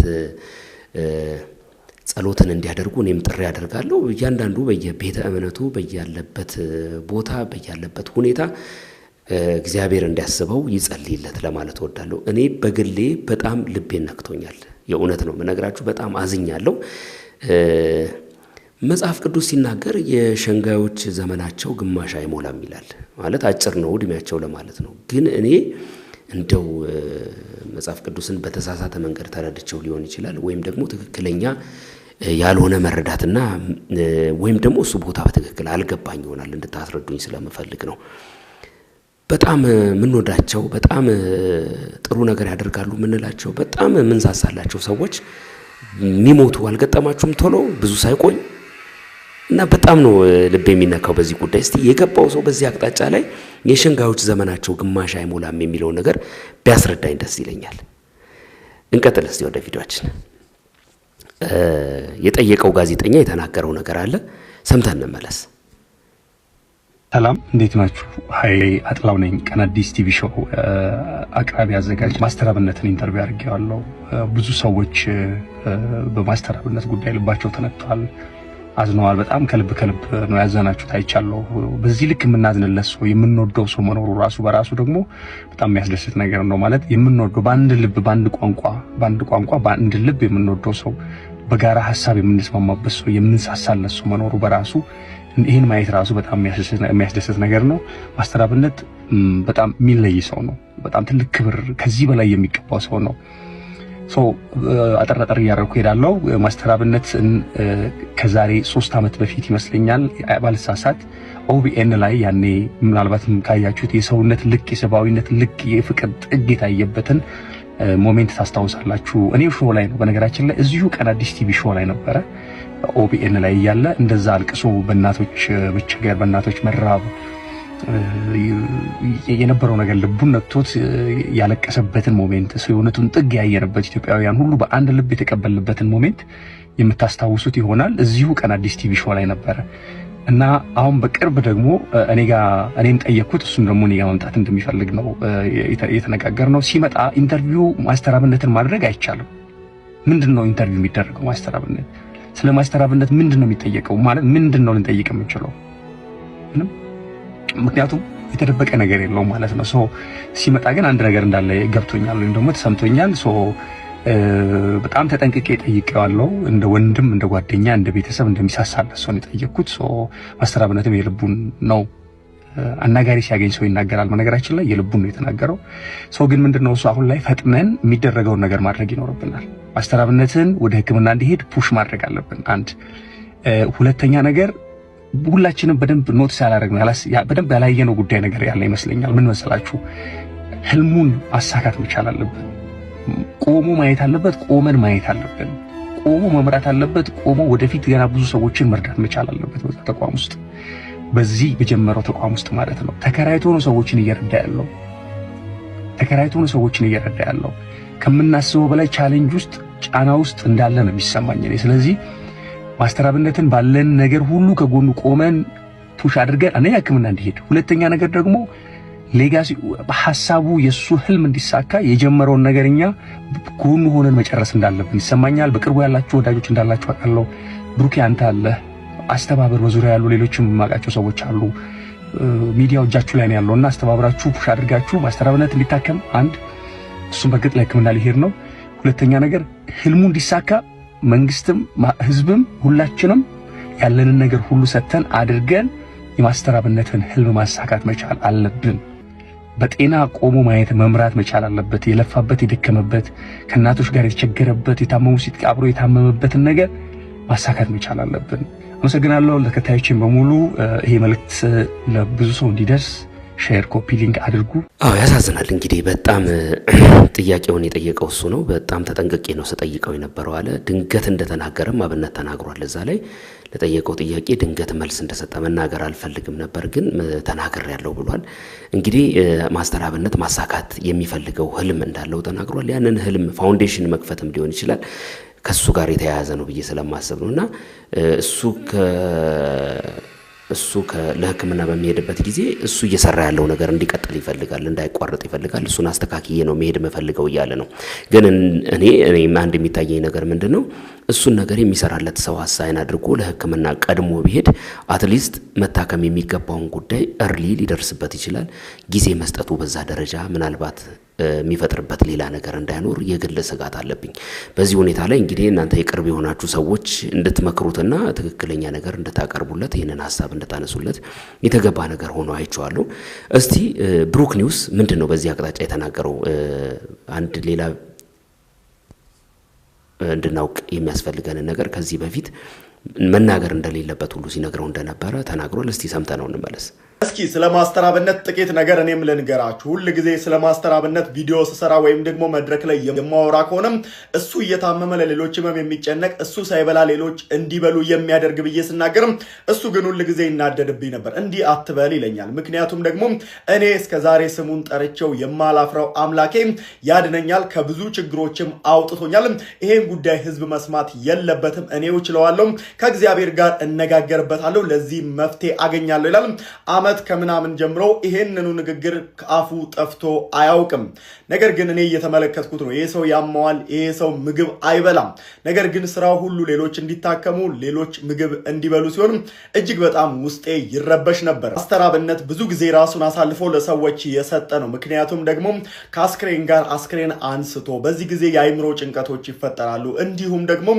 Speaker 3: ጸሎትን እንዲያደርጉ እኔም ጥሪ ያደርጋለሁ። እያንዳንዱ በየቤተ እምነቱ በያለበት ቦታ በያለበት ሁኔታ እግዚአብሔር እንዲያስበው ይጸልይለት ለማለት እወዳለሁ። እኔ በግሌ በጣም ልቤን ነክቶኛል። የእውነት ነው የምነግራችሁ፣ በጣም አዝኛለሁ። መጽሐፍ ቅዱስ ሲናገር የሸንጋዮች ዘመናቸው ግማሽ አይሞላም ይላል። ማለት አጭር ነው እድሜያቸው ለማለት ነው። ግን እኔ እንደው መጽሐፍ ቅዱስን በተሳሳተ መንገድ ተረድቼው ሊሆን ይችላል፣ ወይም ደግሞ ትክክለኛ ያልሆነ መረዳትና ወይም ደግሞ እሱ ቦታ በትክክል አልገባኝ ይሆናል። እንድታስረዱኝ ስለምፈልግ ነው። በጣም ምንወዳቸው በጣም ጥሩ ነገር ያደርጋሉ ምንላቸው በጣም ምንሳሳላቸው ሰዎች ሚሞቱ አልገጠማችሁም? ቶሎ ብዙ ሳይቆይ እና በጣም ነው ልብ የሚነካው በዚህ ጉዳይ። እስቲ የገባው ሰው በዚህ አቅጣጫ ላይ የሸንጋዮች ዘመናቸው ግማሽ አይሞላም የሚለው ነገር ቢያስረዳኝ ደስ ይለኛል። እንቀጥል እስቲ ወደ ቪዲዮአችን። የጠየቀው ጋዜጠኛ የተናገረው ነገር አለ፣ ሰምተን እንመለስ።
Speaker 14: ሰላም፣ እንዴት ናችሁ? ሀይ አጥላው ነኝ። ቀናዲስ ቲቪ ሾው አቅራቢ አዘጋጅ። ማስተር አብነትን ኢንተርቪው አድርጌዋለሁ። ብዙ ሰዎች በማስተር አብነት ጉዳይ ልባቸው ተነክቷል፣ አዝነዋል። በጣም ከልብ ነው ያዘናችሁት፣ አይቻለሁ። በዚህ ልክ የምናዝንለት ሰው የምንወደው ሰው መኖሩ ራሱ በራሱ ደግሞ በጣም የሚያስደስት ነገር ነው። ማለት የምንወደው በአንድ ልብ በአንድ ቋንቋ በአንድ ልብ የምንወደው ሰው፣ በጋራ ሀሳብ የምንስማማበት ሰው፣ የምንሳሳለት ሰው መኖሩ በራሱ ይህን ማየት ራሱ በጣም የሚያስደስት ነገር ነው። ማስተር አብነት በጣም የሚለይ ሰው ነው። በጣም ትልቅ ክብር ከዚህ በላይ የሚገባው ሰው ነው። አጠራጠር እያደረኩ ሄዳለሁ። ማስተር አብነት ከዛሬ 3 ዓመት በፊት ይመስለኛል ባልሳሳት ኦቢኤን ላይ ያኔ ምናልባትም ካያችሁት የሰውነት ልክ የሰባዊነት ልክ የፍቅር ጥግ የታየበትን ሞሜንት ታስታውሳላችሁ። እኔ ሾው ላይ ነው በነገራችን ላይ እዚሁ ቀናዲስ ቲቪ ሾው ላይ ነበረ። ኦቢኤን ላይ ያለ እንደዛ አልቅሶ በእናቶች መቸገር በእናቶች መራብ የነበረው ነገር ልቡን ነክቶት ያለቀሰበትን ሞሜንት ሰውነቱን ጥግ ያየነበት ኢትዮጵያውያን ሁሉ በአንድ ልብ የተቀበልበትን ሞሜንት የምታስታውሱት ይሆናል። እዚሁ ቀናዲስ ቲቪ ሾው ላይ ነበረ እና አሁን በቅርብ ደግሞ እኔም ጠየቅኩት፣ እሱም ደግሞ እኔ ጋር መምጣት እንደሚፈልግ ነው የተነጋገርነው። ሲመጣ ኢንተርቪው ማስተር አብነትን ማድረግ አይቻልም። ምንድነው ኢንተርቪው የሚደረገው? ማስተር አብነት ስለ ማስተር አብነት ምንድነው የሚጠየቀው? ማለት ምንድነው ልንጠይቅ የምንችለው? ምንም። ምክንያቱም የተደበቀ ነገር የለውም ማለት ነው። ሲመጣ ግን አንድ ነገር እንዳለ ገብቶኛል ወይም ደግሞ ተሰምቶኛል። በጣም ተጠንቅቄ ጠይቄዋለሁ። እንደ ወንድም እንደ ጓደኛ እንደ ቤተሰብ እንደሚሳሳለት ሰው ነው የጠየቅኩት። ማስተር አብነትም የልቡን ነው አናጋሪ ሲያገኝ ሰው ይናገራል። በነገራችን ላይ የልቡን ነው የተናገረው። ግን ምንድነው እሱ አሁን ላይ ፈጥነን የሚደረገውን ነገር ማድረግ ይኖርብናል። ማስተር አብነትን ወደ ሕክምና እንዲሄድ ፑሽ ማድረግ አለብን። አንድ ሁለተኛ ነገር ሁላችንም በደንብ ኖትስ ያላረግነው በደንብ ያላየነው ጉዳይ ነገር ያለ ይመስለኛል። ምን መሰላችሁ? ህልሙን ማሳካት መቻል አለብን። ቆሞ ማየት አለበት፣ ቆመን ማየት አለብን። ቆሞ መምራት አለበት፣ ቆሞ ወደፊት ገና ብዙ ሰዎችን መርዳት መቻል አለበት። በዛ ተቋም ውስጥ በዚህ በጀመረው ተቋም ውስጥ ማለት ነው። ተከራይቶ ነው ሰዎችን እየረዳ ያለው። ከምናስበው በላይ ቻሌንጅ ውስጥ ጫና ውስጥ እንዳለ ነው የሚሰማኝ እኔ። ስለዚህ ማስተር አብነትን ባለን ነገር ሁሉ ከጎኑ ቆመን ፑሽ አድርገን አንደኛ ሕክምና እንዲሄድ፣ ሁለተኛ ነገር ደግሞ ሌጋሲ ሐሳቡ የሱ ህልም እንዲሳካ የጀመረውን ነገርኛ ጎኑ ሆነን መጨረስ እንዳለብን ይሰማኛል። በቅርቡ ያላችሁ ወዳጆች እንዳላችሁ አውቃለሁ። ብሩክ አንተ አለ አስተባበር፣ በዙሪያ ያሉ ሌሎችም የማውቃቸው ሰዎች አሉ። ሚዲያው እጃችሁ ላይ ነው ያለውና አስተባብራችሁ ፑሽ አድርጋችሁ ማስተር አብነት እንዲታከም አንድ እሱም በግጥ ለሕክምና ሊሄድ ነው። ሁለተኛ ነገር ህልሙ እንዲሳካ መንግስትም ህዝብም ሁላችንም ያለንን ነገር ሁሉ ሰጥተን አድርገን የማስተር አብነትን ህልም ማሳካት መቻል አለብን። በጤና ቆሞ ማየት መምራት መቻል አለበት። የለፋበት የደከመበት ከእናቶች ጋር የተቸገረበት የታመሙ ሲት አብሮ የታመመበትን ነገር ማሳካት መቻል አለብን። አመሰግናለሁ። ለተከታዮችን በሙሉ ይሄ መልእክት ለብዙ ሰው እንዲደርስ ሼር፣ ኮፒ ሊንክ አድርጉ።
Speaker 3: ያሳዝናል። እንግዲህ በጣም ጥያቄውን የጠየቀው እሱ ነው። በጣም ተጠንቅቄ ነው ስጠይቀው የነበረው አለ። ድንገት እንደተናገረም አብነት ተናግሯል። እዛ ላይ ለጠየቀው ጥያቄ ድንገት መልስ እንደሰጠ መናገር አልፈልግም ነበር ግን ተናገር ያለው ብሏል። እንግዲህ ማስተር አብነት ማሳካት የሚፈልገው ህልም እንዳለው ተናግሯል። ያንን ህልም ፋውንዴሽን መክፈትም ሊሆን ይችላል ከሱ ጋር የተያያዘ ነው ብዬ ስለማስብ ነውና እሱ ለህክምና በሚሄድበት ጊዜ እሱ እየሰራ ያለው ነገር እንዲቀጥል ይፈልጋል፣ እንዳይቋረጥ ይፈልጋል። እሱን አስተካክዬ ነው መሄድ መፈልገው ይያለ ነው። ግን እኔ አንድ የሚታየኝ ነገር ምንድነው እሱን ነገር የሚሰራለት ሰው አሳይን አድርጎ ለህክምና ቀድሞ ቢሄድ አትሊስት መታከም የሚገባውን ጉዳይ እርሊ ሊደርስበት ይችላል። ጊዜ መስጠቱ በዛ ደረጃ ምናልባት የሚፈጥርበት ሌላ ነገር እንዳይኖር የግል ስጋት አለብኝ። በዚህ ሁኔታ ላይ እንግዲህ እናንተ የቅርብ የሆናችሁ ሰዎች እንድትመክሩትና ትክክለኛ ነገር እንድታቀርቡለት ይሄንን ሐሳብ እንድታነሱለት የተገባ ነገር ሆኖ አይቼዋለሁ። እስቲ ብሩክ ኒውስ ምንድነው በዚህ አቅጣጫ የተናገረው? አንድ ሌላ እንድናውቅ የሚያስፈልገን ነገር ከዚህ በፊት መናገር እንደሌለበት ሁሉ ሲነግረው እንደነበረ ተናግሯል። እስቲ ሰምተነው እንመለስ።
Speaker 15: እስኪ ስለ ማስተር አብነት ጥቂት ነገር እኔም ልንገራችሁ። ሁሉ ጊዜ ስለ ማስተር አብነት ቪዲዮ ስሰራ ወይም ደግሞ መድረክ ላይ የማወራ ከሆነም እሱ እየታመመ ለሌሎች ህመም የሚጨነቅ እሱ ሳይበላ ሌሎች እንዲበሉ የሚያደርግ ብዬ ስናገርም እሱ ግን ሁሉ ጊዜ ይናደድብኝ ነበር። እንዲህ አትበል ይለኛል። ምክንያቱም ደግሞ እኔ እስከዛሬ ስሙን ጠርቼው የማላፍረው አምላኬ ያድነኛል፣ ከብዙ ችግሮችም አውጥቶኛል። ይሄን ጉዳይ ህዝብ መስማት የለበትም፣ እኔው እችለዋለሁ፣ ከእግዚአብሔር ጋር እነጋገርበታለሁ፣ ለዚህ መፍትሄ አገኛለሁ ይላል። አመት ከምናምን ጀምሮ ይሄንኑ ንግግር ከአፉ ጠፍቶ አያውቅም። ነገር ግን እኔ እየተመለከትኩት ነው። ይሄ ሰው ያማዋል፣ ይሄ ሰው ምግብ አይበላም። ነገር ግን ስራው ሁሉ ሌሎች እንዲታከሙ፣ ሌሎች ምግብ እንዲበሉ ሲሆን እጅግ በጣም ውስጤ ይረበሽ ነበር። ማስተር አብነት ብዙ ጊዜ ራሱን አሳልፎ ለሰዎች የሰጠ ነው። ምክንያቱም ደግሞ ከአስክሬን ጋር አስክሬን አንስቶ በዚህ ጊዜ የአይምሮ ጭንቀቶች ይፈጠራሉ። እንዲሁም ደግሞ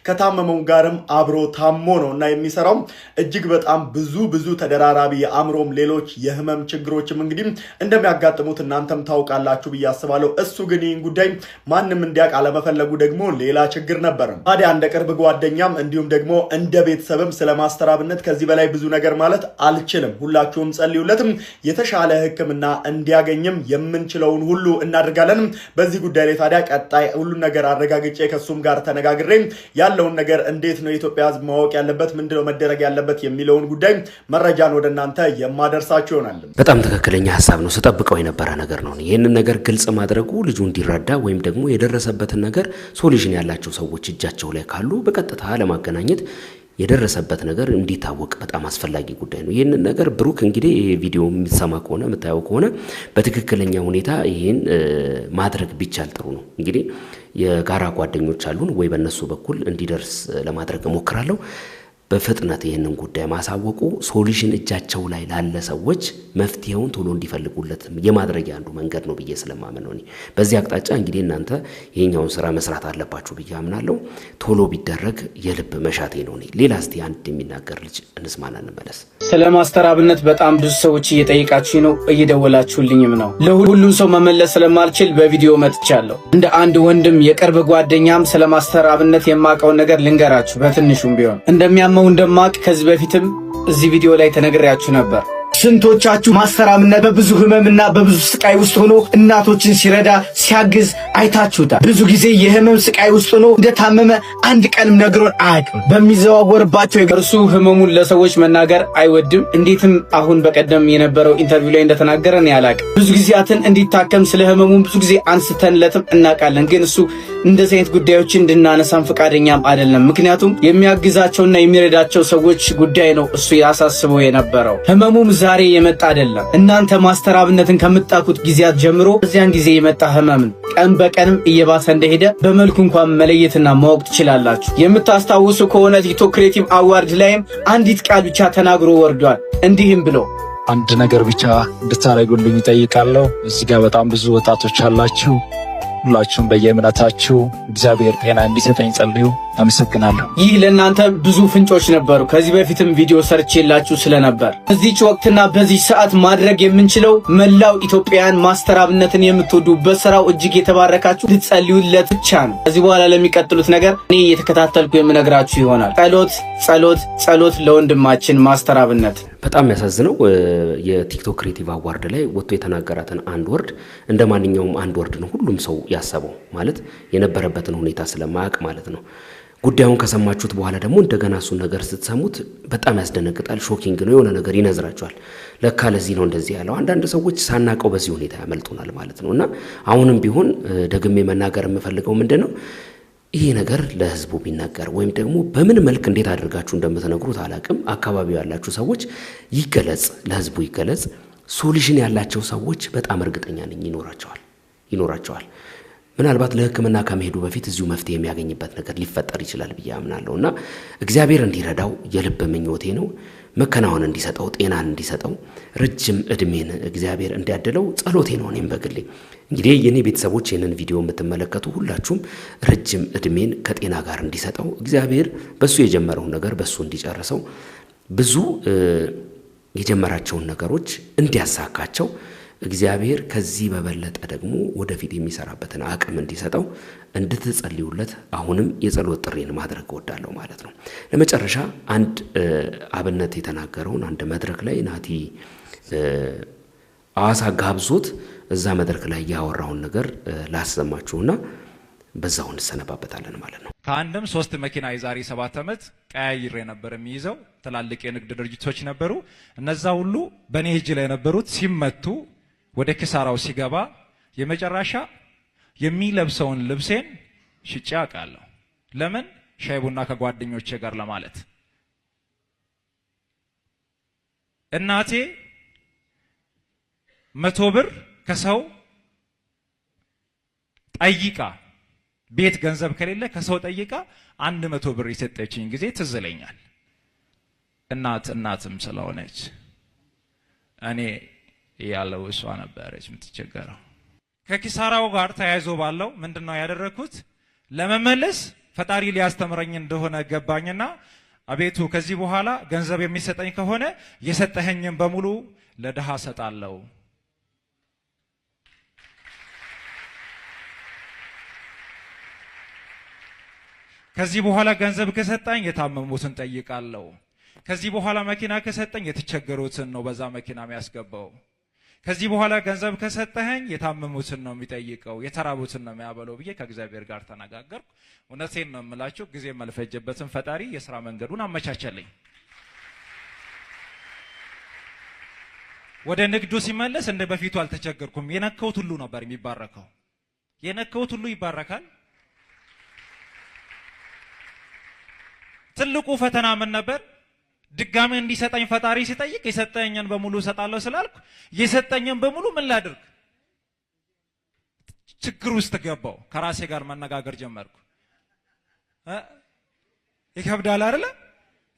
Speaker 15: ከታመመው ጋርም አብሮ ታሞ ነውና የሚሰራው እጅግ በጣም ብዙ ተደራራቢ የአእምሮ ሌሎች የህመም ችግሮችም እንግዲህ እንደሚያጋጥሙት እናንተም ታውቃላችሁ ብዬ አስባለሁ። እሱ ግን ይህን ጉዳይ ማንም እንዲያውቅ አለመፈለጉ ደግሞ ሌላ ችግር ነበር። ታዲያ እንደ ቅርብ ጓደኛም እንዲሁም ደግሞ እንደ ቤተሰብም ስለ ማስተር አብነት ከዚህ በላይ ብዙ ነገር ማለት አልችልም። ሁላችሁም ጸልዩለትም፣ የተሻለ ህክምና እንዲያገኝም የምንችለውን ሁሉ እናደርጋለን። በዚህ ጉዳይ ላይ ታዲያ ቀጣይ ሁሉ ነገር አረጋግጬ ከሱም ጋር ተነጋግሬ ያለውን ነገር እንዴት ነው የኢትዮጵያ ህዝብ ማወቅ ያለበት፣ ምንድነው መደረግ ያለበት የሚለውን ጉዳይ መረጃን ወደ እናንተ የማደርሳችሁ ይሆናል።
Speaker 3: በጣም ትክክለኛ ሐሳብ ነው። ስጠብቀው የነበረ ነገር ነው። ይሄንን ነገር ግልጽ ማድረጉ ልጁ እንዲረዳ ወይም ደግሞ የደረሰበትን ነገር ሶሉሽን ያላቸው ሰዎች እጃቸው ላይ ካሉ በቀጥታ ለማገናኘት የደረሰበት ነገር እንዲታወቅ በጣም አስፈላጊ ጉዳይ ነው። ይሄንን ነገር ብሩክ እንግዲህ ቪዲዮ የምትሰማ ከሆነ የምታየው ከሆነ በትክክለኛ ሁኔታ ይሄን ማድረግ ቢቻል ጥሩ ነው። እንግዲህ የጋራ ጓደኞች አሉን ወይ በእነሱ በኩል እንዲደርስ ለማድረግ እሞክራለሁ። በፍጥነት ይሄንን ጉዳይ ማሳወቁ ሶሉሽን እጃቸው ላይ ላለ ሰዎች መፍትሄውን ቶሎ እንዲፈልጉለት የማድረጊያ አንዱ መንገድ ነው ብዬ ስለማመን ነው። በዚህ አቅጣጫ እንግዲህ እናንተ ይሄኛውን ስራ መስራት አለባችሁ ብዬ አምናለሁ። ቶሎ ቢደረግ የልብ መሻቴ ነው። ሌላ እስቲ አንድ የሚናገር ልጅ እንስማና እንመለስ።
Speaker 16: ስለ ማስተር አብነት በጣም ብዙ ሰዎች እየጠየቃችሁ ነው፣ እየደወላችሁልኝም ነው። ለሁሉም ሰው መመለስ ስለማልችል በቪዲዮ መጥቻለሁ። እንደ አንድ ወንድም የቅርብ ጓደኛም ስለ ማስተር አብነት የማውቀውን ነገር ልንገራችሁ በትንሹም ቢሆን። እንደሚያመው እንደማቅ ከዚህ በፊትም እዚህ ቪዲዮ ላይ ተነግሬያችሁ ነበር። ስንቶቻችሁ ማስተር አብነት በብዙ ህመምና በብዙ ስቃይ ውስጥ ሆኖ እናቶችን ሲረዳ ሲያግዝ አይታችሁታል። ብዙ ጊዜ የህመም ስቃይ ውስጥ ሆኖ እንደታመመ አንድ ቀንም ነግሮን አያውቅም። በሚዘዋወርባቸው እርሱ ህመሙን ለሰዎች መናገር አይወድም። እንዴትም አሁን በቀደም የነበረው ኢንተርቪው ላይ እንደተናገረን ያላቅ ብዙ ጊዜያትን እንዲታከም ስለ ህመሙን ብዙ ጊዜ አንስተንለትም እናውቃለን። ግን እሱ እንደዚህ አይነት ጉዳዮችን እንድናነሳም ፈቃደኛም አይደለም። ምክንያቱም የሚያግዛቸውና የሚረዳቸው ሰዎች ጉዳይ ነው እሱ ያሳስበው የነበረው። ህመሙም ዛሬ የመጣ አይደለም። እናንተ ማስተር አብነትን ከምታውቁት ጊዜያት ጀምሮ በዚያን ጊዜ የመጣ ህመም ቀን በቀንም እየባሰ እንደሄደ በመልኩ እንኳን መለየትና ማወቅ ትችላላችሁ። የምታስታውሱ ከሆነ ቲክቶክ ክሬቲቭ አዋርድ ላይም አንዲት ቃል ብቻ ተናግሮ ወርዷል። እንዲህም ብሎ
Speaker 17: አንድ ነገር ብቻ እንድታረጉልኝ እጠይቃለሁ። እዚህ ጋር በጣም ብዙ ወጣቶች አላችሁ።
Speaker 12: ሁላችሁም በየእምነታችሁ እግዚአብሔር ጤና እንዲሰጠኝ ጸልዩ። አመሰግናለሁ።
Speaker 16: ይህ ለእናንተ ብዙ ፍንጮች ነበሩ። ከዚህ በፊትም ቪዲዮ ሰርቼላችሁ ስለነበር በዚህች ወቅትና በዚህ ሰዓት ማድረግ የምንችለው መላው ኢትዮጵያውያን ማስተር አብነትን የምትወዱ በስራው እጅግ የተባረካችሁ ልትጸልዩለት ብቻ ነው። ከዚህ በኋላ ለሚቀጥሉት ነገር እኔ እየተከታተልኩ የምነግራችሁ ይሆናል። ጸሎት ጸሎት ጸሎት ለወንድማችን ማስተር አብነት።
Speaker 3: በጣም የሚያሳዝነው የቲክቶክ ክሬቲቭ አዋርድ ላይ ወጥቶ የተናገራትን አንድ ወርድ እንደ ማንኛውም አንድ ወርድ ነው ሁሉም ሰው ያሰበው፣ ማለት የነበረበትን ሁኔታ ስለማያውቅ ማለት ነው። ጉዳዩን ከሰማችሁት በኋላ ደግሞ እንደገና እሱን ነገር ስትሰሙት በጣም ያስደነግጣል። ሾኪንግ ነው። የሆነ ነገር ይነዝራችኋል። ለካ ለዚህ ነው እንደዚህ ያለው። አንዳንድ ሰዎች ሳናቀው በዚህ ሁኔታ ያመልጡናል ማለት ነው። እና አሁንም ቢሆን ደግሜ መናገር የምፈልገው ምንድነው ይሄ ነገር ለህዝቡ ቢናገር ወይም ደግሞ በምን መልክ እንዴት አድርጋችሁ እንደምትነግሩት አላቅም። አካባቢው ያላችሁ ሰዎች ይገለጽ፣ ለህዝቡ ይገለጽ። ሶሉሽን ያላቸው ሰዎች በጣም እርግጠኛ ነኝ ይኖራቸዋል። ምናልባት ለህክምና ከመሄዱ በፊት እዚሁ መፍትሄ የሚያገኝበት ነገር ሊፈጠር ይችላል ብዬ አምናለሁ እና እግዚአብሔር እንዲረዳው የልብ ምኞቴ ነው። መከናወን እንዲሰጠው፣ ጤናን እንዲሰጠው፣ ረጅም እድሜን እግዚአብሔር እንዲያድለው ጸሎቴ ነው። እኔም በግሌ እንግዲህ የኔ ቤተሰቦች ይህንን ቪዲዮ የምትመለከቱ ሁላችሁም ረጅም እድሜን ከጤና ጋር እንዲሰጠው እግዚአብሔር በሱ የጀመረውን ነገር በሱ እንዲጨርሰው ብዙ የጀመራቸውን ነገሮች እንዲያሳካቸው እግዚአብሔር ከዚህ በበለጠ ደግሞ ወደፊት የሚሰራበትን አቅም እንዲሰጠው እንድትጸልዩለት አሁንም የጸሎት ጥሪን ማድረግ እወዳለሁ ማለት ነው። ለመጨረሻ አንድ አብነት የተናገረውን አንድ መድረክ ላይ ናቲ አዋሳ ጋብዞት እዛ መድረክ ላይ ያወራውን ነገር ላሰማችሁና በዛው እንሰነባበታለን ማለት ነው።
Speaker 17: ከአንድም 3 መኪና የዛሬ 7 ዓመት ቀያይሬ ነበር የሚይዘው። ትላልቅ የንግድ ድርጅቶች ነበሩ። እነዛ ሁሉ በኔ እጅ ላይ ነበሩት። ሲመቱ ወደ ኪሳራው ሲገባ የመጨረሻ የሚለብሰውን ልብሴን ሽጬ አውቃለሁ። ለምን? ሻይ ቡና ከጓደኞቼ ጋር ለማለት። እናቴ 100 ብር ከሰው ጠይቃ ቤት ገንዘብ ከሌለ ከሰው ጠይቃ 100 ብር የሰጠችኝ ጊዜ ትዝ ይለኛል። እናትም ስለሆነች እኔ ያለው እሷ ነበረች የምትቸገረው። ከኪሳራው ጋር ተያይዞ ባለው ምንድነው ያደረኩት? ለመመለስ ፈጣሪ ሊያስተምረኝ እንደሆነ ገባኝና አቤቱ ከዚህ በኋላ ገንዘብ የሚሰጠኝ ከሆነ የሰጠኸኝን በሙሉ ለድሃ ሰጣለሁ። ከዚህ በኋላ ገንዘብ ከሰጠኝ የታመሙትን ጠይቃለሁ። ከዚህ በኋላ መኪና ከሰጠኝ የተቸገሩትን ነው በዛ መኪና የሚያስገባው። ከዚህ በኋላ ገንዘብ ከሰጠኸኝ የታመሙትን ነው የሚጠይቀው፣ የተራቡትን ነው የሚያበለው ብዬ ከእግዚአብሔር ጋር ተነጋገርኩ። እውነቴን ነው የምላችሁ፣ ጊዜ መልፈጀበትን ፈጣሪ የሥራ መንገዱን አመቻቸልኝ። ወደ ንግዱ ሲመለስ እንደ በፊቱ አልተቸገርኩም። የነካሁት ሁሉ ነበር የሚባረከው። የነካሁት ሁሉ ይባረካል። ትልቁ ፈተና ምን ነበር? ድጋሜ እንዲሰጠኝ ፈጣሪ ሲጠይቅ የሰጠኝን በሙሉ እሰጣለሁ ስላልኩ የሰጠኝን በሙሉ ምን ላድርግ? ችግር ውስጥ ገባው። ከራሴ ጋር መነጋገር ጀመርኩ። ይከብዳል አይደለ?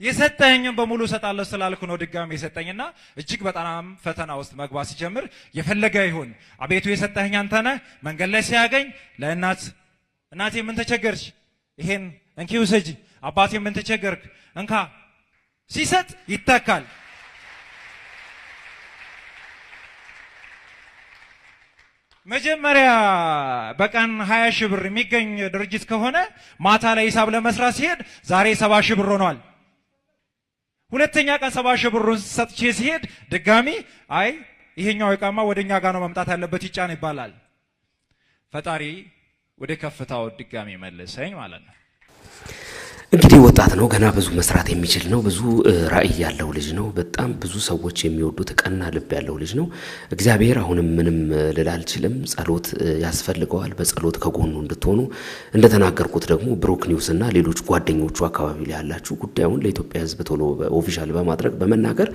Speaker 17: የሰጠኝን በሙሉ እሰጣለሁ ስላልኩ ነው ድጋሜ የሰጠኝና እጅግ በጣም ፈተና ውስጥ መግባት ሲጀምር የፈለገ ይሁን አቤቱ የሰጠኝ አንተ ነህ። መንገድ ላይ ሲያገኝ እናቴ ምን ተቸገርሽ? ይሄን እንኪ ውሰጂ። አባቴ ምን ተቸገርክ? እንካ። ሲሰጥ ይተካል። መጀመሪያ በቀን 20 ሺህ ብር የሚገኝ ድርጅት ከሆነ ማታ ላይ ሂሳብ ለመስራት ሲሄድ ዛሬ 70 ሺህ ብር ሆኗል። ሁለተኛ ቀን 70 ሺህ ብሩን ሰጥቼ ሲሄድ ድጋሚ አይ ይሄኛው ዕቃማ ወደኛ ጋር ነው መምጣት ያለበት ይጫን ይባላል። ፈጣሪ ወደ ከፍታው ድጋሚ መልሰኝ ማለት ነው።
Speaker 3: እንግዲህ ወጣት ነው፣ ገና ብዙ መስራት የሚችል ነው። ብዙ ራዕይ ያለው ልጅ ነው። በጣም ብዙ ሰዎች የሚወዱት ቀና ልብ ያለው ልጅ ነው። እግዚአብሔር አሁንም ምንም ልል አልችልም። ጸሎት ያስፈልገዋል። በጸሎት ከጎኑ እንድትሆኑ እንደተናገርኩት ደግሞ ብሩክ ኒውስ እና ሌሎች ጓደኞቹ አካባቢ ላይ ያላችሁ ጉዳዩን ለኢትዮጵያ ሕዝብ ቶሎ ኦፊሻል በማድረግ በመናገር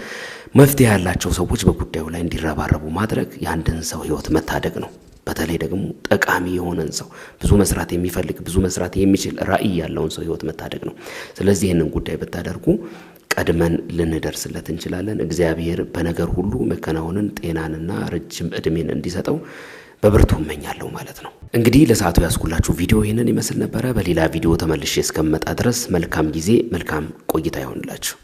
Speaker 3: መፍትሄ ያላቸው ሰዎች በጉዳዩ ላይ እንዲረባረቡ ማድረግ የአንድን ሰው ሕይወት መታደግ ነው። በተለይ ደግሞ ጠቃሚ የሆነን ሰው ብዙ መስራት የሚፈልግ ብዙ መስራት የሚችል ራዕይ ያለውን ሰው ሕይወት መታደግ ነው። ስለዚህ ይህንን ጉዳይ ብታደርጉ ቀድመን ልንደርስለት እንችላለን። እግዚአብሔር በነገር ሁሉ መከናወንን ጤናንና ረጅም እድሜን እንዲሰጠው በብርቱ እመኛለሁ ማለት ነው። እንግዲህ ለሰዓቱ ያስኩላችሁ ቪዲዮ ይሄንን ይመስል ነበር። በሌላ ቪዲዮ ተመልሼ እስከመጣ ድረስ መልካም ጊዜ መልካም ቆይታ ይሆንላችሁ።